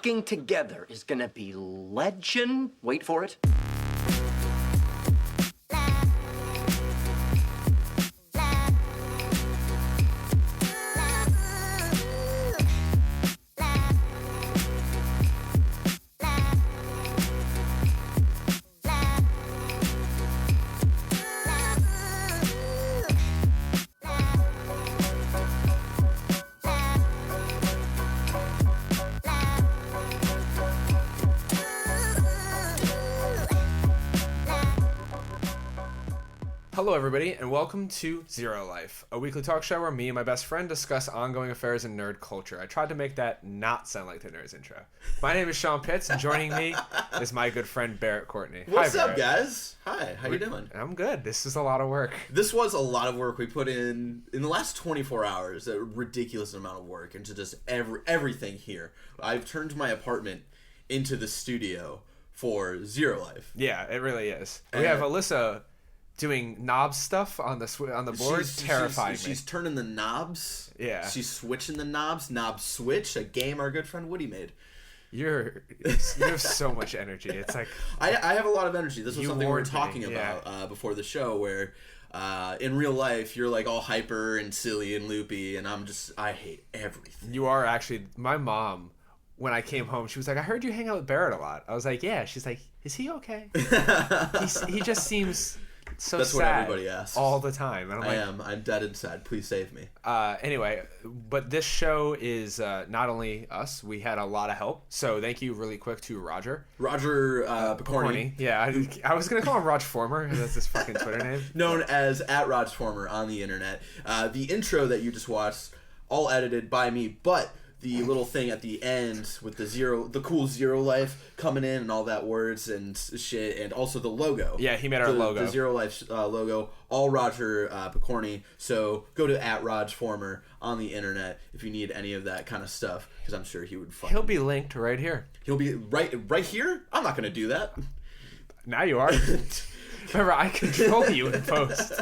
working together is gonna be legend. Wait for it. Hello everybody, and welcome to Zero Life, a weekly talk show where me and my best friend discuss ongoing affairs in nerd culture. I tried to make that not sound like the Nerds intro. My name is Sean Pitts, and joining me is my good friend Barrett Courtney. What's Hi, up, guys? Hi, how you doing? I'm good. This is a lot of work. This was a lot of work we put in the last 24 hours, a ridiculous amount of work into just everything here. I've turned my apartment into the studio for Zero Life. Yeah, it really is. We have Alyssa doing knob stuff on the board. Terrifying. She's turning the knobs. Yeah. She's switching the knobs. Knob switch, a game our good friend Woody made. You have so much energy. It's like I have a lot of energy. This was something we were talking yeah. about before the show, where in real life you're like all hyper and silly and loopy, and I hate everything. You are actually. My mom, when I came home, she was like, "I heard you hang out with Barrett a lot." I was like, "Yeah." She's like, "Is he okay?" He just seems so That's sad what everybody asks all the time. And I'm dead inside. Please save me. Anyway, but this show is not only us. We had a lot of help. So thank you really quick to Roger Picorni. Yeah, I was going to call him Raj Former. That's his fucking Twitter name. Known as @RajFormer on the internet. The intro that you just watched, all edited by me, but the little thing at the end with the cool Zero Life coming in and all that words and shit, and also the logo. Yeah, he made our logo. The Zero Life logo, all Roger Picorni. So go to @RajFormer on the internet if you need any of that kind of stuff, because I'm sure he would He'll be linked right here. He'll be right here? I'm not going to do that. Now you are. Remember, I control you in post.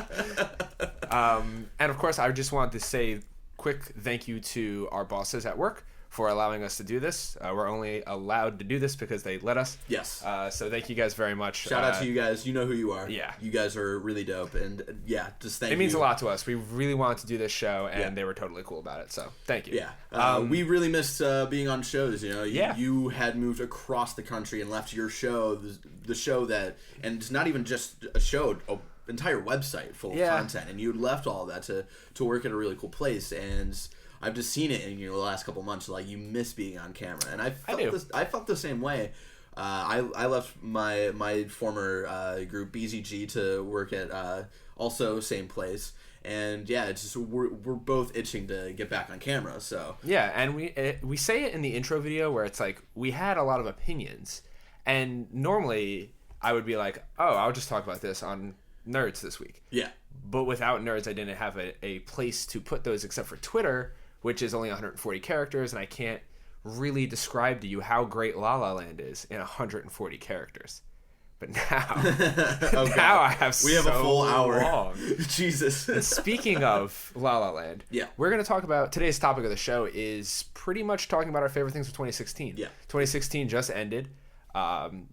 And of course, I just wanted to say quick thank you to our bosses at work for allowing us to do this. We're only allowed to do this because they let us. Yes. So thank you guys very much. Shout out to you guys. You know who you are. Yeah. You guys are really dope. And yeah, just thank you. It means a lot to us. We really wanted to do this show, and they were totally cool about it. So thank you. Yeah. We really missed being on shows. You know, you had moved across the country and left your show, the show that, and it's not even just a show, entire website full of content, and you left all of that to work at a really cool place, and I've just seen it in the last couple months. Like, you miss being on camera, and I felt the same way. I left my former group BZG to work at also same place, and yeah, it's just we're both itching to get back on camera. So yeah, and we say it in the intro video where it's like we had a lot of opinions, and normally I would be like, oh, I'll just talk about this on Nerds this week. Yeah. But without Nerds, I didn't have a place to put those except for Twitter, which is only 140 characters, and I can't really describe to you how great La La Land is in 140 characters. But now, now I have we have a full hour. Long. Jesus. And speaking of La La Land, we're going to talk about today's topic of the show is pretty much talking about our favorite things of 2016. Yeah. 2016 just ended.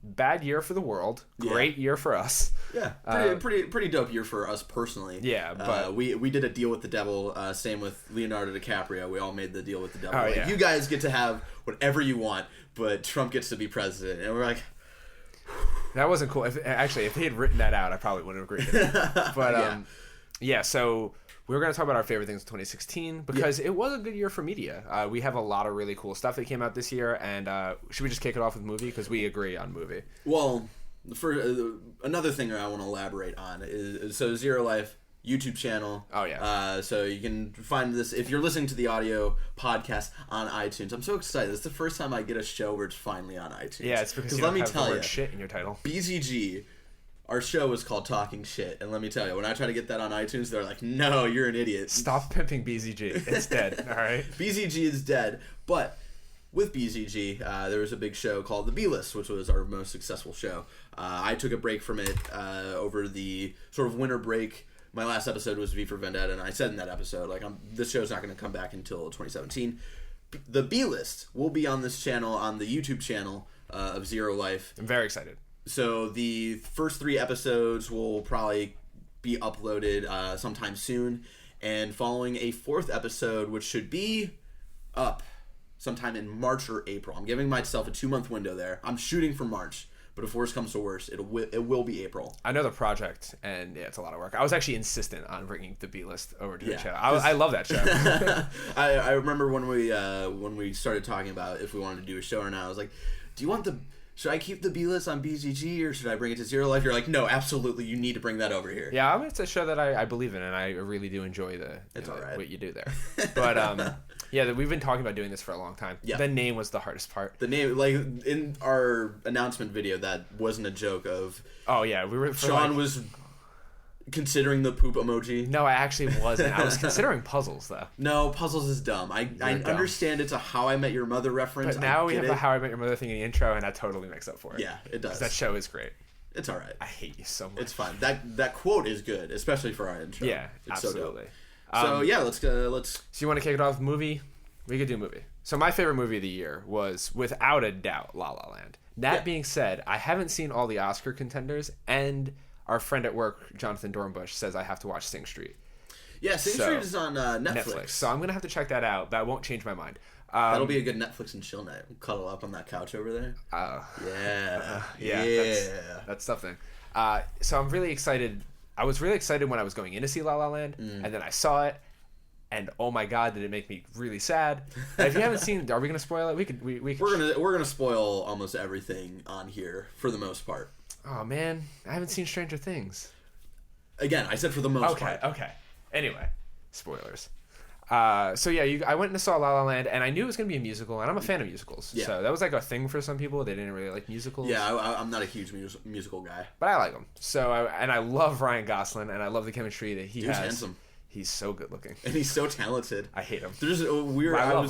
Bad year for the world. Great year for us. Yeah, pretty dope year for us personally. Yeah, but we did a deal with the devil. Same with Leonardo DiCaprio. We all made the deal with the devil. Oh, like, you guys get to have whatever you want, but Trump gets to be president. And we're like, that wasn't cool. If he had written that out, I probably wouldn't have agreed. But so we're going to talk about our favorite things in 2016 because it was a good year for media. We have a lot of really cool stuff that came out this year, and should we just kick it off with movie? Because we agree on movie. Well, for another thing I want to elaborate on is Zero Life YouTube channel. Oh, yeah. So you can find this if you're listening to the audio podcast on iTunes. I'm so excited. It's the first time I get a show where it's finally on iTunes. Yeah, it's because you don't have the word shit in your title. BZG, our show is called Talking Shit, and let me tell you, when I try to get that on iTunes, they're like, no, you're an idiot. Stop pimping BZG. It's dead, all right? BZG is dead, but with BZG, there was a big show called The B-List, which was our most successful show. I took a break from it over the sort of winter break. My last episode was V for Vendetta, and I said in that episode, like, this show's not going to come back until 2017. the B list will be on this channel, on the YouTube channel of Zero Life. I'm very excited. So the first 3 episodes will probably be uploaded sometime soon, and following a 4th episode, which should be up sometime in March or April. I'm giving myself a 2-month window there. I'm shooting for March, but if worse comes to worse, it will be April. I know the project, and yeah, it's a lot of work. I was actually insistent on bringing the B list over to the show. I love that show. I remember when we started talking about if we wanted to do a show or not. I was like, do you want should I keep the B list on BGG or should I bring it to Zero Life? You're like, no, absolutely, you need to bring that over here. Yeah, I mean, it's a show that I believe in, and I really do enjoy what you do there. But yeah, we've been talking about doing this for a long time. Yeah. The name was the hardest part. The name, like in our announcement video, that wasn't a joke of. Oh yeah, Sean was considering the poop emoji. No, I actually wasn't. I was considering puzzles though. No, puzzles is dumb. I understand it's a How I Met Your Mother reference. But now we have a How I Met Your Mother thing in the intro, and that totally makes up for it. Yeah, it does. That show is great. It's all right. I hate you so much. It's fine. That quote is good, especially for our intro. Yeah, it's absolutely. So yeah, let's. So you want to kick it off with movie? We could do a movie. So my favorite movie of the year was, without a doubt, La La Land. That being said, I haven't seen all the Oscar contenders, and our friend at work, Jonathan Dornbush, says I have to watch Sing Street. Yeah, Sing Street is on Netflix. So I'm going to have to check that out. That won't change my mind. That'll be a good Netflix and chill night. We'll cuddle up on that couch over there. That's something. So I'm really excited. I was really excited when I was going in to see La La Land, and then I saw it, and oh my god, did it make me really sad. And if you haven't seen, are we going to spoil it? We're gonna spoil almost everything on here for the most part. Oh man, I haven't seen Stranger Things. Again, I said for the most part. Okay. Anyway, spoilers. So yeah, I went and saw La La Land, and I knew it was going to be a musical, and I'm a fan of musicals. Yeah. So that was like a thing for some people. They didn't really like musicals. Yeah, I'm not a huge musical guy. But I like them. So I love Ryan Gosling, and I love the chemistry that he has. He's handsome. He's so good looking. And he's so talented. I hate him. There's a weird... I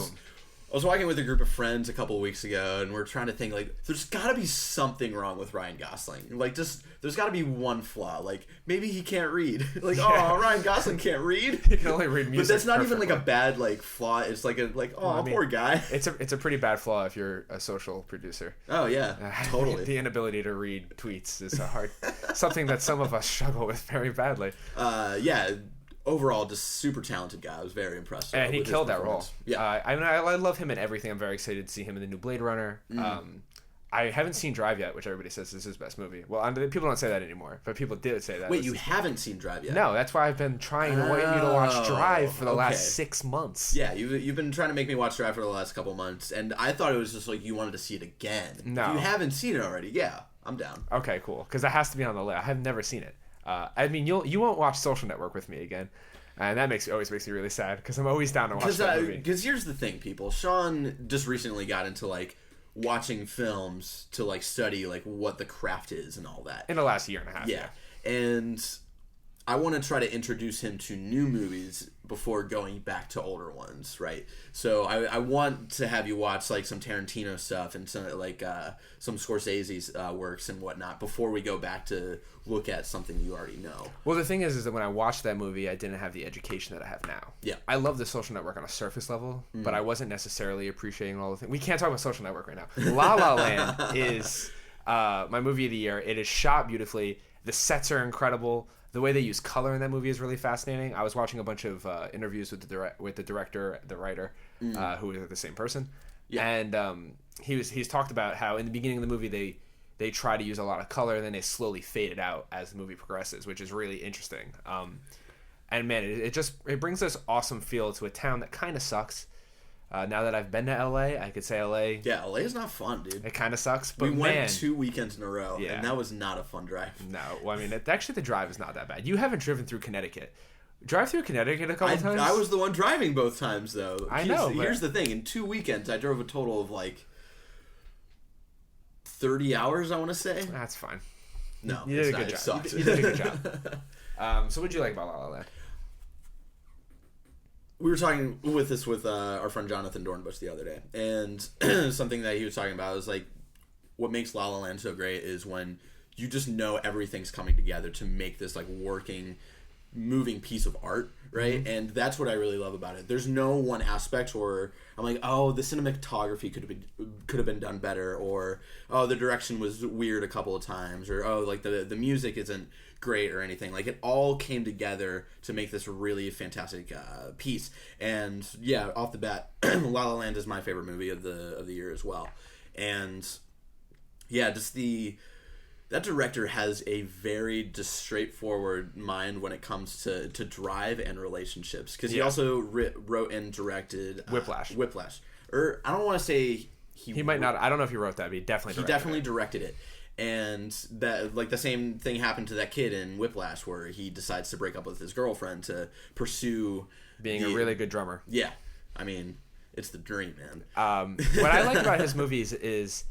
was walking with a group of friends a couple of weeks ago, and we're trying to think, like, there's got to be something wrong with Ryan Gosling. Like, there's got to be one flaw. Like, maybe he can't read. Like, oh, Ryan Gosling can't read? He can only read music. But that's not even, like, a bad, like, flaw. It's like poor guy. It's a pretty bad flaw if you're a social producer. Oh, yeah. Totally. The inability to read tweets is something that some of us struggle with very badly. Yeah. Overall, just super talented guy. I was very impressed. And he killed that role. Yeah, I love him in everything. I'm very excited to see him in the new Blade Runner. I haven't seen Drive yet, which everybody says is his best movie. Well, people don't say that anymore, but people did say that. Wait, you haven't seen Drive yet? No, that's why I've been trying to get you to watch Drive for the last 6 months. Yeah, you've been trying to make me watch Drive for the last couple months, and I thought it was just like you wanted to see it again. No. If you haven't seen it already, yeah, I'm down. Okay, cool, because that has to be on the list. I have never seen it. I mean, you won't watch Social Network with me again. And that always makes me really sad because I'm always down to watch that movie. Because here's the thing, people. Sean just recently got into like watching films to like study like what the craft is and all that. In the last year and a half. Yeah. And I want to try to introduce him to new movies before going back to older ones, right? So I want to have you watch like some Tarantino stuff and some like some Scorsese's works and whatnot before we go back to look at something you already know. Well, the thing is that when I watched that movie, I didn't have the education that I have now. Yeah. I love The Social Network on a surface level, but I wasn't necessarily appreciating all the things. We can't talk about Social Network right now. La La Land is my movie of the year. It is shot beautifully. The sets are incredible. The way they use color in that movie is really fascinating. I was watching a bunch of interviews with the director, the writer, who is the same person, and he's talked about how in the beginning of the movie they try to use a lot of color, and then they slowly fade it out as the movie progresses, which is really interesting. And man, it brings this awesome feel to a town that kind of sucks. Now that I've been to LA, I could say LA. Yeah, LA is not fun, dude. It kind of sucks, but we went 2 weekends in a row, yeah. And that was not a fun drive. No, well, I mean, actually, the drive is not that bad. You haven't driven through Connecticut. Drive through Connecticut a couple times? I was the one driving both times, though. I know. Here's the thing: in 2 weekends, I drove a total of like 30 hours. I want to say. That's fine. No, you did a good job. It sucks. You did a good job. So, what did you like about La La Land? We were talking with our friend Jonathan Dornbush the other day, and something that he was talking about was like, what makes La La Land so great is when you just know everything's coming together to make this like working moving piece of art, right? And that's what I really love about it. There's no one aspect where I'm like, oh, the cinematography could have been done better, or oh, the direction was weird a couple of times, or oh, like the music isn't great or anything. Like, it all came together to make this really fantastic piece. And yeah, off the bat, La La Land is my favorite movie of the year as well. And yeah, just that director has a very just straightforward mind when it comes to drive and relationships, because he also wrote and directed Whiplash. Or I don't want to say he might not. I don't know if he wrote that, but he definitely directed it. And that, like, the same thing happened to that kid in Whiplash, where he decides to break up with his girlfriend to pursue being a really good drummer. Yeah, I mean, it's the dream, man. What I like about his movies is,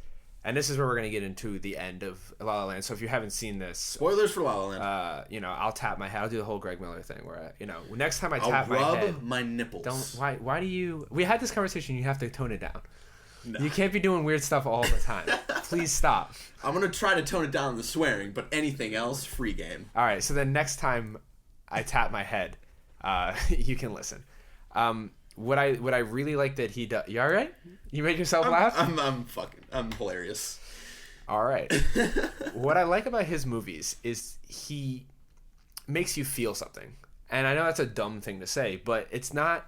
and this is where we're going to get into the end of La La Land. So if you haven't seen this, spoilers for La La Land. I'll tap my head. I'll do the whole Greg Miller thing where, next time I tap my head, rub my nipples. Why do you? We had this conversation. You have to tone it down. No. You can't be doing weird stuff all the time. Please stop. I'm going to try to tone it down the swearing, but anything else, free game. All right. So then next time I tap my head, you can listen. What I really like that he does. You all right? You made yourself laugh? I'm hilarious. All right. What I like about his movies is he makes you feel something. And I know that's a dumb thing to say, but it's not.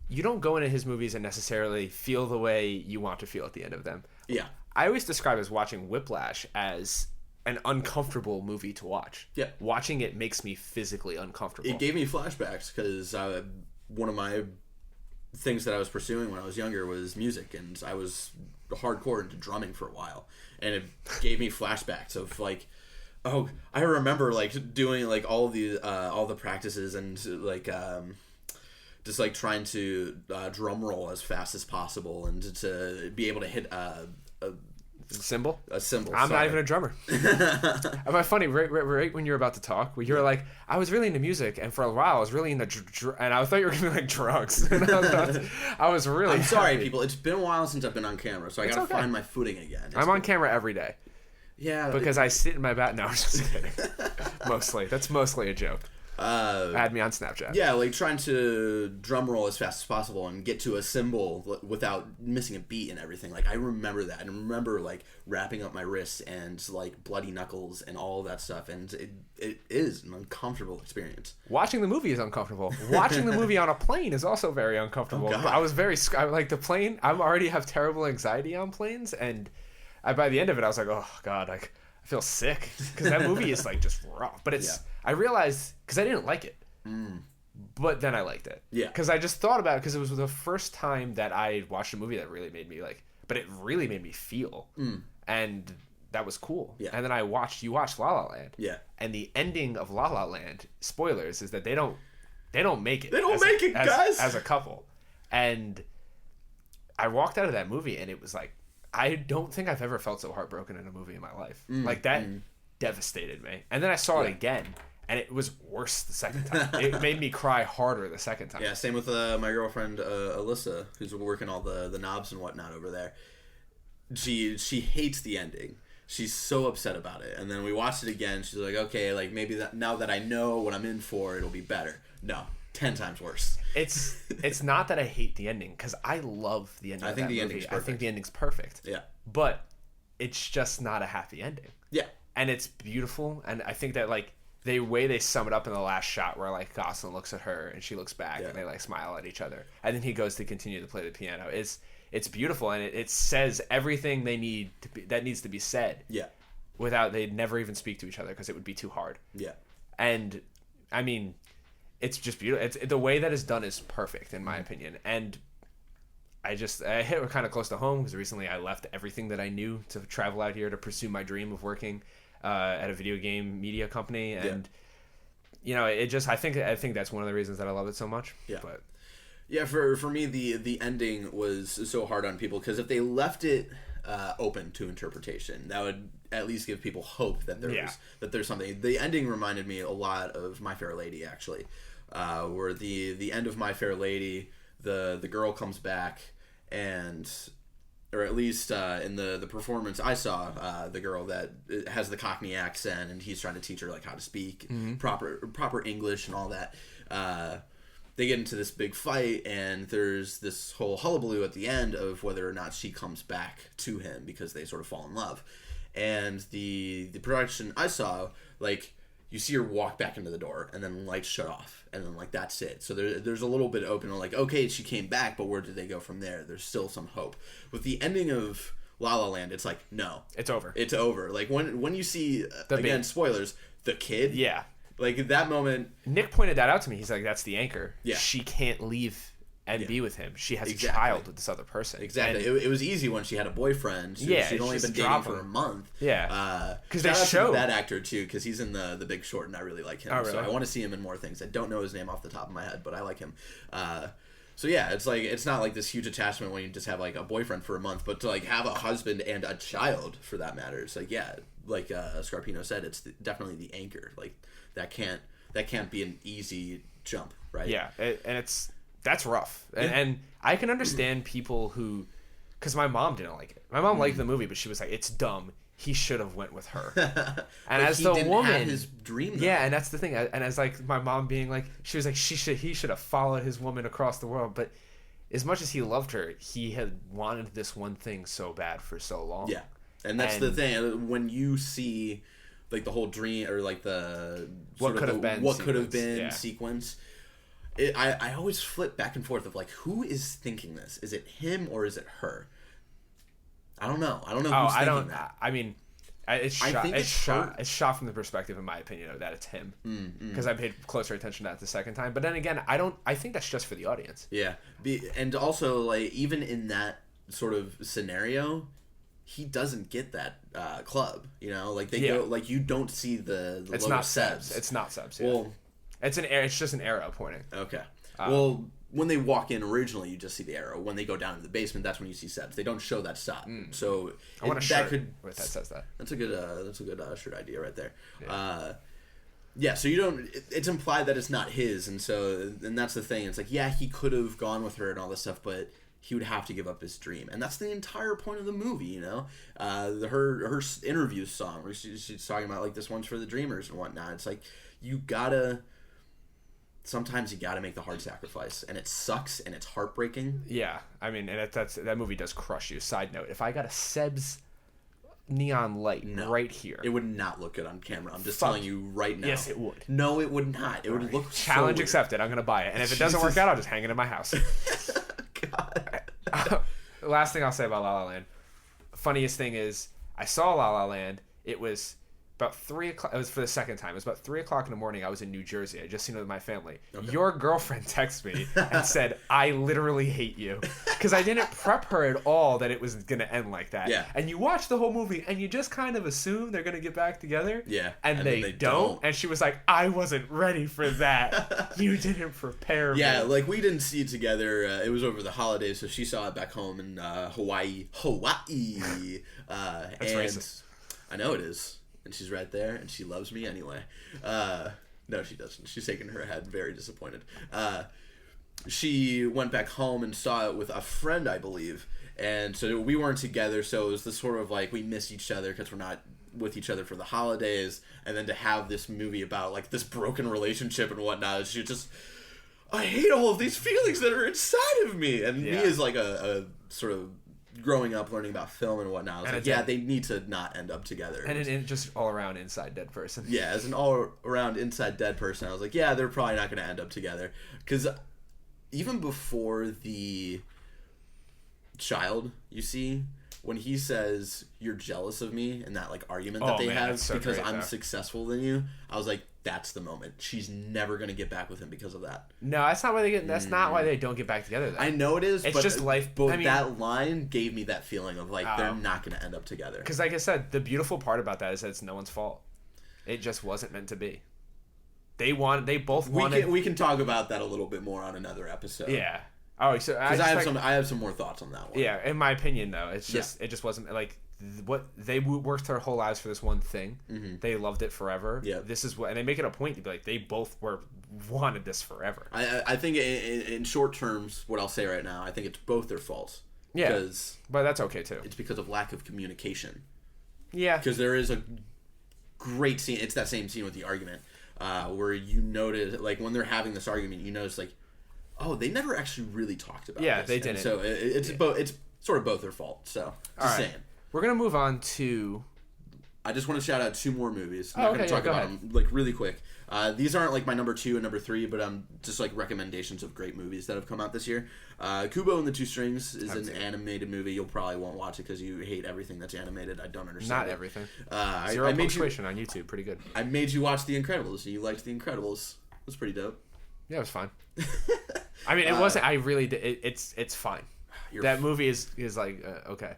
You don't go into his movies and necessarily feel the way you want to feel at the end of them. Yeah. I always describe as watching Whiplash as an uncomfortable movie to watch. Yeah. Watching it makes me physically uncomfortable. It gave me flashbacks because one of my things that I was pursuing when I was younger was music, and I was hardcore into drumming for a while, and it gave me flashbacks of like, oh, I remember like doing like all the practices and like just like trying to drum roll as fast as possible and to be able to hit a cymbal. I'm not even a drummer. Am I funny? Right when you were about to talk, you were like, I was really into music, and for a while I was really into and I thought you were gonna be like drugs. And I was really. I'm sorry, people. It's been a while since I've been on camera, so I gotta find my footing again. I'm on camera every day. Yeah, because I sit in my bat. No, I'm just kidding. That's mostly a joke. Add me on Snapchat. Yeah, like trying to drum roll as fast as possible and get to a cymbal without missing a beat and everything. Like, I remember that, and I remember like wrapping up my wrists and like bloody knuckles and all of that stuff. And it is an uncomfortable experience. Watching the movie is uncomfortable. Watching the movie on a plane is also very uncomfortable. Oh, I was like the plane. I already have terrible anxiety on planes, and by the end of it, I was like, oh god, I feel sick because that movie is like just rough. But it's. Yeah. I realized, because I didn't like it, but then I liked it. Yeah. Because I just thought about it, because it was the first time that I watched a movie that really made me like, but it really made me feel. And that was cool. Yeah. And then you watched La La Land. Yeah. And the ending of La La Land, spoilers, is that they don't make it. They don't make it, guys! As a couple. And I walked out of that movie, and it was like, I don't think I've ever felt so heartbroken in a movie in my life. Like, that devastated me. And then I saw it again. And it was worse the second time. It made me cry harder the second time. Yeah, same with my girlfriend Alyssa, who's working all the knobs and whatnot over there. She hates the ending. She's so upset about it. And then we watched it again. She's like, okay, like maybe now that I know what I'm in for, it'll be better. No, 10 times worse. It's not that I hate the ending, because I love the ending. I think the ending's perfect. Yeah, but it's just not a happy ending. Yeah, and it's beautiful. And I think that like. The way they sum it up in the last shot, where like Gosling looks at her and she looks back, and they like smile at each other, and then he goes to continue to play the piano. It's beautiful, and it says everything that needs to be said. Yeah. Without they never even speak to each other, because it would be too hard. Yeah. And I mean, it's just beautiful. The way that it's done is perfect in my opinion, and I hit it kind of close to home because recently I left everything that I knew to travel out here to pursue my dream of working. At a video game media company, and I think that's one of the reasons that I love it so much. Yeah, but yeah, for me the ending was so hard on people, because if they left it open to interpretation, that would at least give people hope that there's something. The ending reminded me a lot of My Fair Lady, actually, where the end of My Fair Lady, the girl comes back and or at least in the performance I saw, the girl that has the Cockney accent, and he's trying to teach her like how to speak proper English and all that. They get into this big fight, and there's this whole hullabaloo at the end of whether or not she comes back to him because they sort of fall in love. And the production I saw, like, you see her walk back into the door, and then lights shut off, and then, like, that's it. So there's a little bit open, like, okay, she came back, but where did they go from there? There's still some hope. With the ending of La La Land, it's like, no. It's over. It's over. Like, when you see, again, spoilers, the kid. Yeah. Like, at that moment... Nick pointed that out to me. He's like, that's the anchor. Yeah. She can't leave and be with him. She has Exactly. a child with this other person. Exactly. And it was easy when she had a boyfriend. She'd only been dating for a month. Yeah. Because they shout out show to that actor, too, because he's in the Big Short, and I really like him. Oh, really? So I want to see him in more things. I don't know his name off the top of my head, but I like him. So yeah, it's like, it's not like this huge attachment when you just have like a boyfriend for a month, but to like have a husband and a child for that matter. It's like, yeah, like Scarpino said, it's definitely the anchor. Like that can't be an easy jump, right? Yeah, that's rough, and I can understand people who, because my mom didn't like it. My mom liked the movie, but she was like, "It's dumb. He should have went with her." And as he the didn't woman, have his dream. Though. yeah, and that's the thing. And as like my mom being like, she was like, he should have followed his woman across the world. But as much as he loved her, he had wanted this one thing so bad for so long. Yeah, and that's the thing. When you see like the whole dream or like the what could have been sequence. I always flip back and forth of like, who is thinking this? Is it him or is it her? I don't know. I don't know who's thinking that. I mean, it's shot from the perspective, in my opinion, that it's him. Because I paid closer attention to that the second time. But then again, I think that's just for the audience. Yeah, and also like even in that sort of scenario, he doesn't get that club. You know, like they go like you don't see the it's logo not Sebs. It's not Sebs. Yeah. Well. It's just an arrow pointing. Okay. Well, when they walk in originally, you just see the arrow. When they go down to the basement, that's when you see Sebs. They don't show that stop. So I want a shirt that says that. That's a good shirt idea right there. Yeah. So you don't. It's implied that it's not his, and that's the thing. It's like, yeah, he could have gone with her and all this stuff, but he would have to give up his dream, and that's the entire point of the movie. You know, her interview song where she's talking about like this one's for the dreamers and whatnot. It's like sometimes you gotta make the hard sacrifice, and it sucks and it's heartbreaking. Yeah, I mean, and that movie does crush you. Side note: if I got a Sebs neon light right here, it would not look good on camera. I'm just telling you right now. Yes, it would. No, it would not. It would look challenge so accepted. I'm gonna buy it, and if it doesn't work out, I'll just hang it in my house. God. Last thing I'll say about La La Land. Funniest thing is, I saw La La Land. It was about 3 o'clock. It was for the second time. It was about 3 o'clock in the morning. I was in New Jersey. I just seen it with my family. Okay. Your girlfriend texted me and said, "I literally hate you," because I didn't prep her at all that it was gonna end like that. Yeah. And you watch the whole movie and you just kind of assume they're gonna get back together. Yeah. And they don't. And she was like, "I wasn't ready for that. You didn't prepare me." Yeah, like we didn't see it together. It was over the holidays, so she saw it back home in Hawaii. That's racist. I know it is. And she's right there, and she loves me anyway. No, she doesn't. She's shaking her head, very disappointed. She went back home and saw it with a friend, I believe. And so we weren't together, so it was this sort of like we miss each other because we're not with each other for the holidays. And then to have this movie about like this broken relationship and whatnot, she just, I hate all of these feelings that are inside of me. And me as like a sort of growing up learning about film and whatnot, I was like, yeah, they need to not end up together. And an just all-around inside dead person. Yeah, as an all-around inside dead person, I was like, yeah, they're probably not going to end up together. Because even before the child, you see, when he says, "You're jealous of me," and that like argument that they have so because I'm successful than you, I was like, that's the moment. She's never gonna get back with him because of that. No, that's not why they get. That's not why they don't get back together. Though. I know it is. It's but just life. But I mean, that line gave me that feeling of like they're not gonna end up together. Because, like I said, the beautiful part about that is that it's no one's fault. It just wasn't meant to be. They both wanted. We can talk about that a little bit more on another episode. Yeah. Oh, so because I have some more thoughts on that one. Yeah, in my opinion, though, it just wasn't like what they worked their whole lives for this one thing. Mm-hmm. They loved it forever. Yeah, this is what, and they make it a point to be like they both wanted this forever. I think in short terms, what I'll say right now, I think it's both their faults. Yeah, because but that's okay too. it's because of lack of communication. Yeah, because there is a great scene. It's that same scene with the argument where you notice, like, when they're having this argument, you notice, like, oh, they never actually really talked about this. They didn't. And so it's sort of both their fault. So just saying. We're gonna move on to. I just want to shout out 2 more movies. I'm not going to talk about them like really quick. These aren't like my number 2 and number 3, but just like recommendations of great movies that have come out this year. Kubo and the Two Strings is an animated movie. You'll probably won't watch it because you hate everything that's animated. I don't understand. Not everything. I made you on YouTube. Pretty good. I made you watch The Incredibles, and you liked The Incredibles. It was pretty dope. Yeah, it was fine. I mean, it wasn't. I really did. It's fine. That movie is like okay.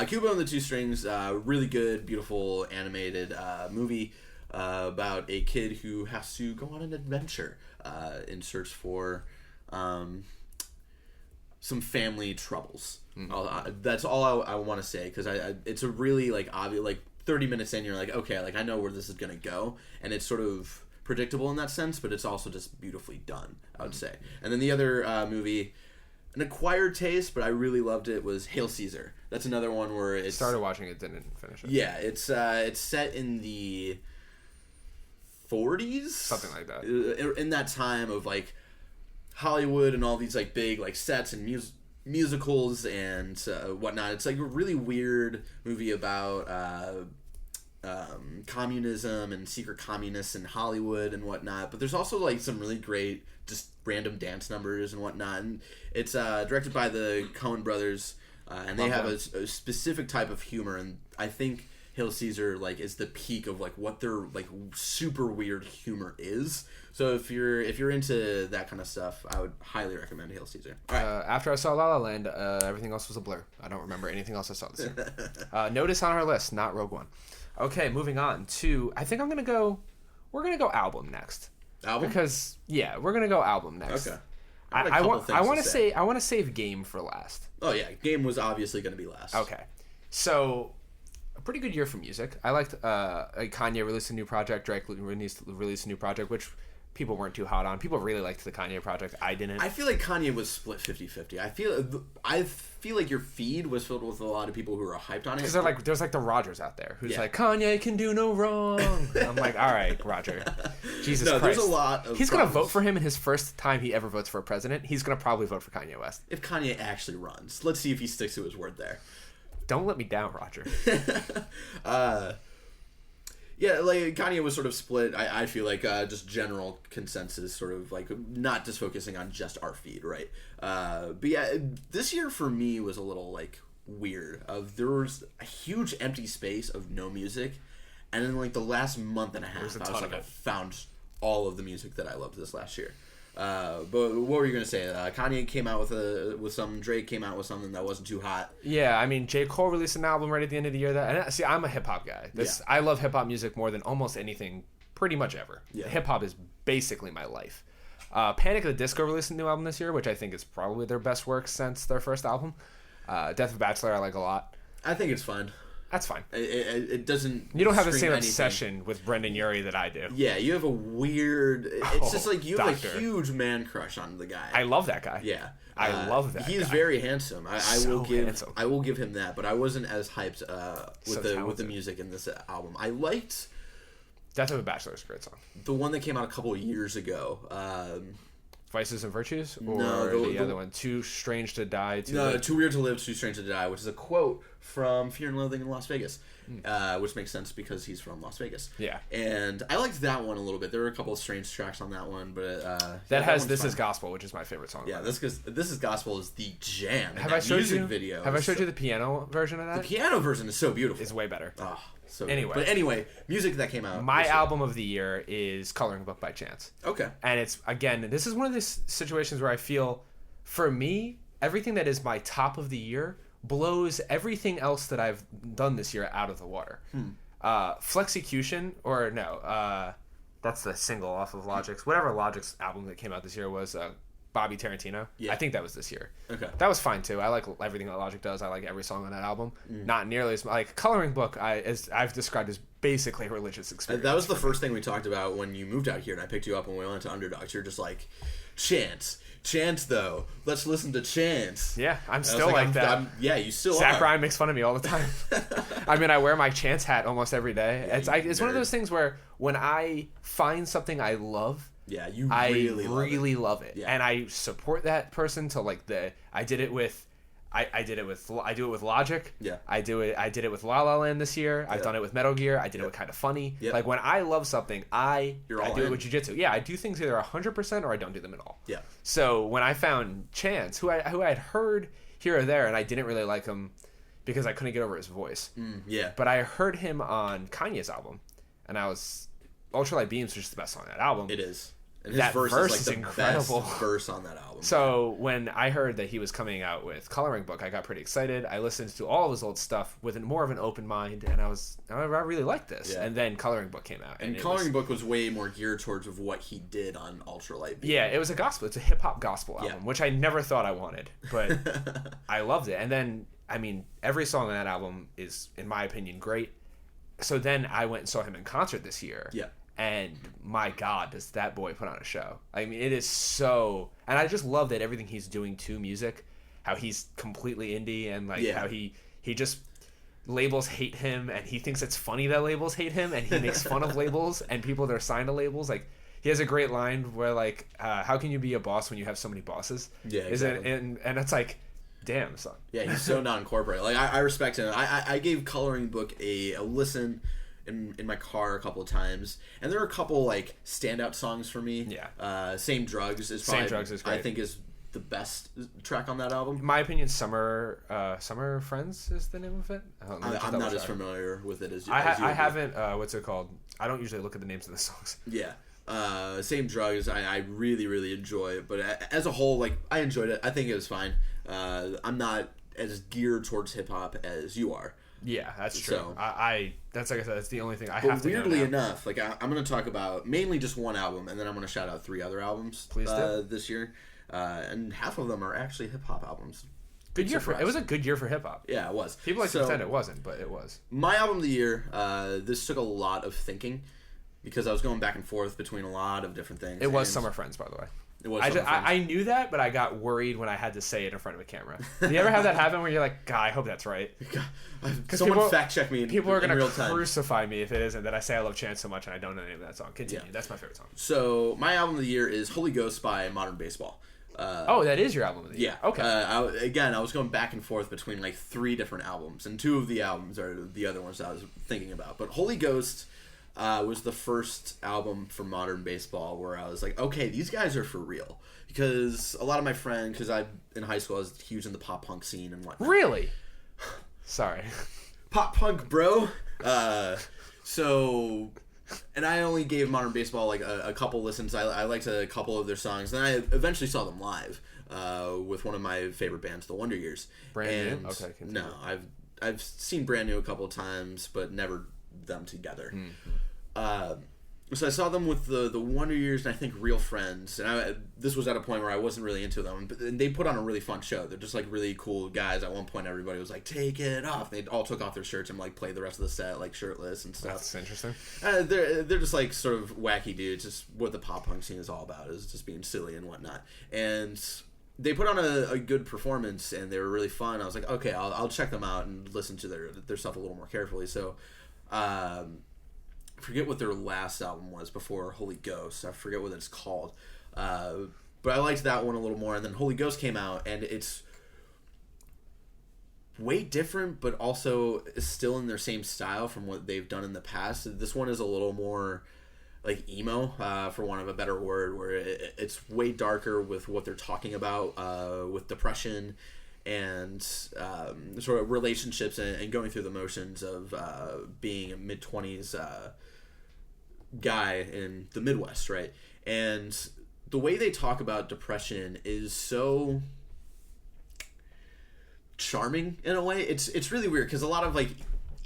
Kubo and the Two Strings, really good, beautiful, animated movie about a kid who has to go on an adventure in search for some family troubles. That's all I want to say, because it's a really like obvious, like 30 minutes in, you're like, okay, like I know where this is gonna go, and it's sort of predictable in that sense, but it's also just beautifully done, I would say. And then the other movie, an acquired taste, but I really loved it, was Hail Caesar. That's another one where it's... Started watching it, didn't finish it. Yeah, it's set in the 40s? Something like that. In that time of, like, Hollywood and all these, like, big, like, sets and musicals and whatnot. It's, like, a really weird movie about communism and secret communists in Hollywood and whatnot. But there's also, like, some really great just random dance numbers and whatnot. And it's directed by the Coen brothers, and they have a specific type of humor. And I think Hail Caesar like is the peak of like what their like super weird humor is. So if you're into that kind of stuff, I would highly recommend Hail Caesar. All right. After I saw La La Land, everything else was a blur. I don't remember anything else I saw this year. Notice on our list, not Rogue One. Okay, moving on to we're gonna go album next. Album? Because we're gonna go album next. Okay. I want to save Game for last. Oh yeah, Game was obviously going to be last. Okay, so a pretty good year for music. I liked Kanye released a new project. Drake released a new project, which people weren't too hot on. People really liked the Kanye project. I didn't. I feel like Kanye was split 50-50. I feel like your feed was filled with a lot of people who were hyped on it. Because there's like the Rogers out there who's like, Kanye can do no wrong. I'm like, all right, Roger. Jesus Christ. There's a lot of He's going to vote for him in his first time he ever votes for a president. He's going to probably vote for Kanye West. If Kanye actually runs. Let's see if he sticks to his word there. Don't let me down, Roger. Yeah, like Kanye was sort of split. I feel like just general consensus, sort of like not just focusing on just our feed, right? But yeah, this year for me was a little like weird. There was a huge empty space of no music, and then like the last month and a half, I found all of the music that I loved this last year. But what were you gonna say? Kanye came out with some. Drake came out with something that wasn't too hot. Yeah, I mean, J. Cole released an album right at the end of the year. I'm a hip hop guy. I love hip hop music more than almost anything, pretty much ever. Yeah. Hip hop is basically my life. Panic at the Disco released a new album this year, which I think is probably their best work since their first album. Death of a Bachelor I like a lot. I think it's fun. That's fine. It doesn't. You don't have the same obsession with Brendan Urie that I do. Yeah, you have a weird. It's just like you have a huge man crush on the guy. I love that guy. Yeah, I love that. He is very handsome. I will give him that. But I wasn't as hyped with the music in this album. I liked Death of a Bachelor is a great song. The one that came out a couple of years ago. Vices and Virtues? Or no, the other one, Too Strange to Die? Too Weird to Live, Too Strange to Die, which is a quote from Fear and Loathing in Las Vegas, which makes sense because he's from Las Vegas. Yeah. And I liked that one a little bit. There were a couple of strange tracks on that one, but... that has This Is Gospel, which is my favorite song. Yeah, This Is Gospel is the jam. Have I showed you the piano version of that? The piano version is so beautiful. It's way better. Oh. So anyway, music that came out. My album of the year is Coloring Book by Chance. Okay. And it's, again, this is one of these situations where I feel, for me, everything that is my top of the year blows everything else that I've done this year out of the water. Flexicution, or no, that's the single off of Logic's. Whatever Logic's album that came out this year was, Bobby Tarantino. Yeah. I think that was this year. Okay. That was fine too. I like everything that Logic does. I like every song on that album. Not nearly as like Coloring Book. As I've described as basically a religious experience. That was the first thing we talked about when you moved out here, and I picked you up when we went to Underdogs. You're just like, Chance though. Let's listen to Chance. Yeah, I'm still like that. Yeah, you still Zach are. Bryan makes fun of me all the time. I mean, I wear my Chance hat almost every day. It's one of those things where when I find something I love, yeah, you really love it, yeah. and I support that person to like I do it with Logic. Yeah. I did it with La La Land this year. I've done it with Metal Gear. I did it with Kind of Funny. Yep. Like when I love something, I do it with Jiu-Jitsu. Yeah, I do things either 100% or I don't do them at all. Yeah. So when I found Chance, who I had heard here or there, and I didn't really like him because I couldn't get over his voice. Yeah. But I heard him on Kanye's album, and Ultralight Beams was just the best song on that album. It is. And his That verse is like is the incredible. best verse on that album. So when I heard that he was coming out with Coloring Book, I got pretty excited. I listened to all of his old stuff with more of an open mind, and I really like this. Yeah. And then Coloring Book came out, and Coloring Book was way more geared towards of what he did on Ultralight Beam. Yeah, it was a gospel. It's a hip hop gospel album, Yeah. which I never thought I wanted, but I loved it. And then, I mean, every song on that album is, in my opinion, great. So then I went and saw him in concert this year. Yeah. And my God, does that boy put on a show. I mean, it is so... And I just love that everything he's doing to music, how he's completely indie, and like how he just... Labels hate him, and he thinks it's funny that labels hate him, and he makes fun of labels and people that are signed to labels. Like, he has a great line where, like, how can you be a boss when you have so many bosses? Yeah, exactly. And it's like, damn, son. Yeah, he's so non-corporate. Like, I respect him. I gave Coloring Book a listen in my car a couple of times, and there are a couple like standout songs for me. Yeah. Same Drugs is probably, Same Drugs is great. I think is the best track on that album. In my opinion, Summer Friends is the name of it. I'm not as familiar with it as you. I haven't. What's it called? I don't usually look at the names of the songs. Yeah. Same Drugs. I really enjoy it, but as a whole, like I enjoyed it. I think it was fine. I'm not as geared towards hip hop as you are. Yeah, that's true. So, that's like I said, that's the only thing I but have to know weirdly now. enough, like I'm going to talk about mainly just one album, and then I'm going to shout out 3 other albums. Please do. This year, and half of them are actually hip hop albums. Good year it was a good year for hip hop. Yeah, it was. People like to pretend it wasn't, but it was. My album of the year. This took a lot of thinking because I was going back and forth between a lot of different things. It was Summer Friends, by the way. It was. I knew that, but I got worried when I had to say it in front of a camera. Do you ever have that happen where you're like, God, I hope that's right? Someone fact check me. People are going to to crucify me if it isn't that I say I love Chance so much and I don't know the name of that song. Continue. Yeah. That's my favorite song. So my album of the year is Holy Ghost by Modern Baseball. That is your album of the year. Yeah. Okay. I was going back and forth between like 3 different albums, and 2 of the albums are the other ones I was thinking about. But Holy Ghost was the first album for Modern Baseball where I was like, okay, these guys are for real. Because a lot of my friends, in high school I was huge in the pop punk scene and whatnot. Really? Sorry. Pop punk, bro. And I only gave Modern Baseball like a couple listens. I liked a couple of their songs. Then I eventually saw them live with one of my favorite bands, the Wonder Years. Brand New? Okay. Continue. No, I've seen Brand New a couple of times, but never them together. So I saw them with the Wonder Years and I think Real Friends. And this was at a point where I wasn't really into them. But they put on a really fun show. They're just like really cool guys. At one point everybody was like, take it off. They all took off their shirts and like played the rest of the set like shirtless and stuff. That's interesting. They're just like sort of wacky dudes. Just what the pop punk scene is all about is just being silly and whatnot. And they put on a good performance and they were really fun. I was like, okay, I'll check them out and listen to their stuff a little more carefully. So forget what their last album was before Holy Ghost. I forget what it's called. But I liked that one a little more. And then Holy Ghost came out, and it's way different, but also still in their same style from what they've done in the past. This one is a little more like emo, for want of a better word, where it's way darker with what they're talking about, with depression and sort of relationships and going through the motions of being a mid-20s guy in the Midwest, right? And the way they talk about depression is so charming in a way. It's really weird because a lot of like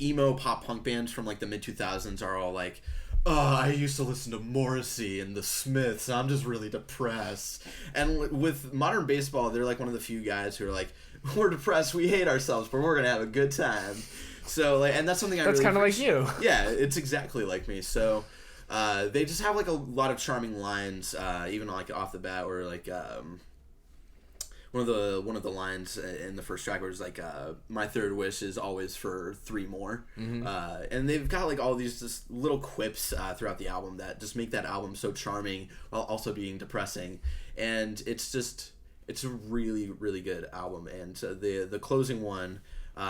emo pop punk bands from like the mid 2000s are all like I used to listen to Morrissey and the Smiths. I'm just really depressed. And with modern baseball, they're like one of the few guys who are like, we're depressed, we hate ourselves, but we're gonna have a good time. So like, and that's something that's kind of like you. Yeah, it's exactly like me. So they just have like a lot of charming lines, even like off the bat, or like one of the lines in the first track was like, my third wish is always for 3 more. And they've got like all these just little quips throughout the album that just make that album so charming while also being depressing. And it's a really, really good album. And the closing one,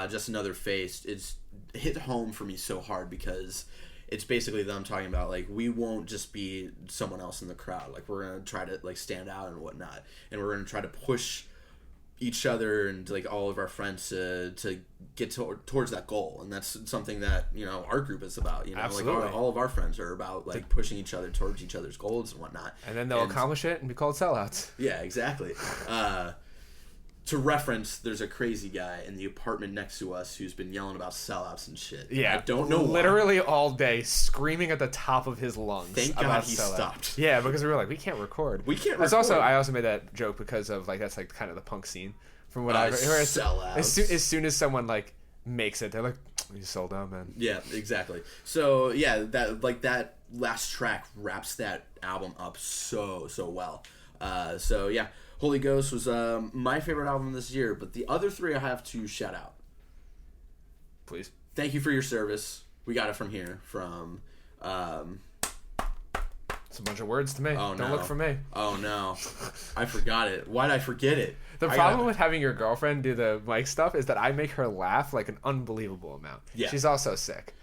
Just Another Face, it's hit home for me so hard because it's basically them talking about like, we won't just be someone else in the crowd. Like, we're gonna try to like stand out and whatnot, and we're gonna try to push each other and like all of our friends to get towards that goal. And that's something that, you know, our group is about. You know, Absolutely. like all of our friends are about like pushing each other towards each other's goals and whatnot. And then they'll accomplish it and be called sellouts. Yeah, exactly. To reference, there's a crazy guy in the apartment next to us who's been yelling about sellouts and shit. Yeah, I don't know literally all day, screaming at the top of his lungs. Thank about God he sellout. stopped. Yeah, because we were like, we can't record. That's I also made that joke because of like, that's like kind of the punk scene from what I've heard. Sellouts. As soon as someone like makes it, they're like, you sold out, man. Yeah, exactly. So yeah, that last track wraps that album up so well. So yeah, Holy Ghost was my favorite album this year, but the other 3 I have to shout out. Please. Thank You for Your Service. We got it from here, from... It's a bunch of words to me. Oh, Don't no. look for me. Oh, no. I forgot it. Why'd I forget it? The problem with having your girlfriend do the mic stuff is that I make her laugh like an unbelievable amount. Yeah. She's also sick.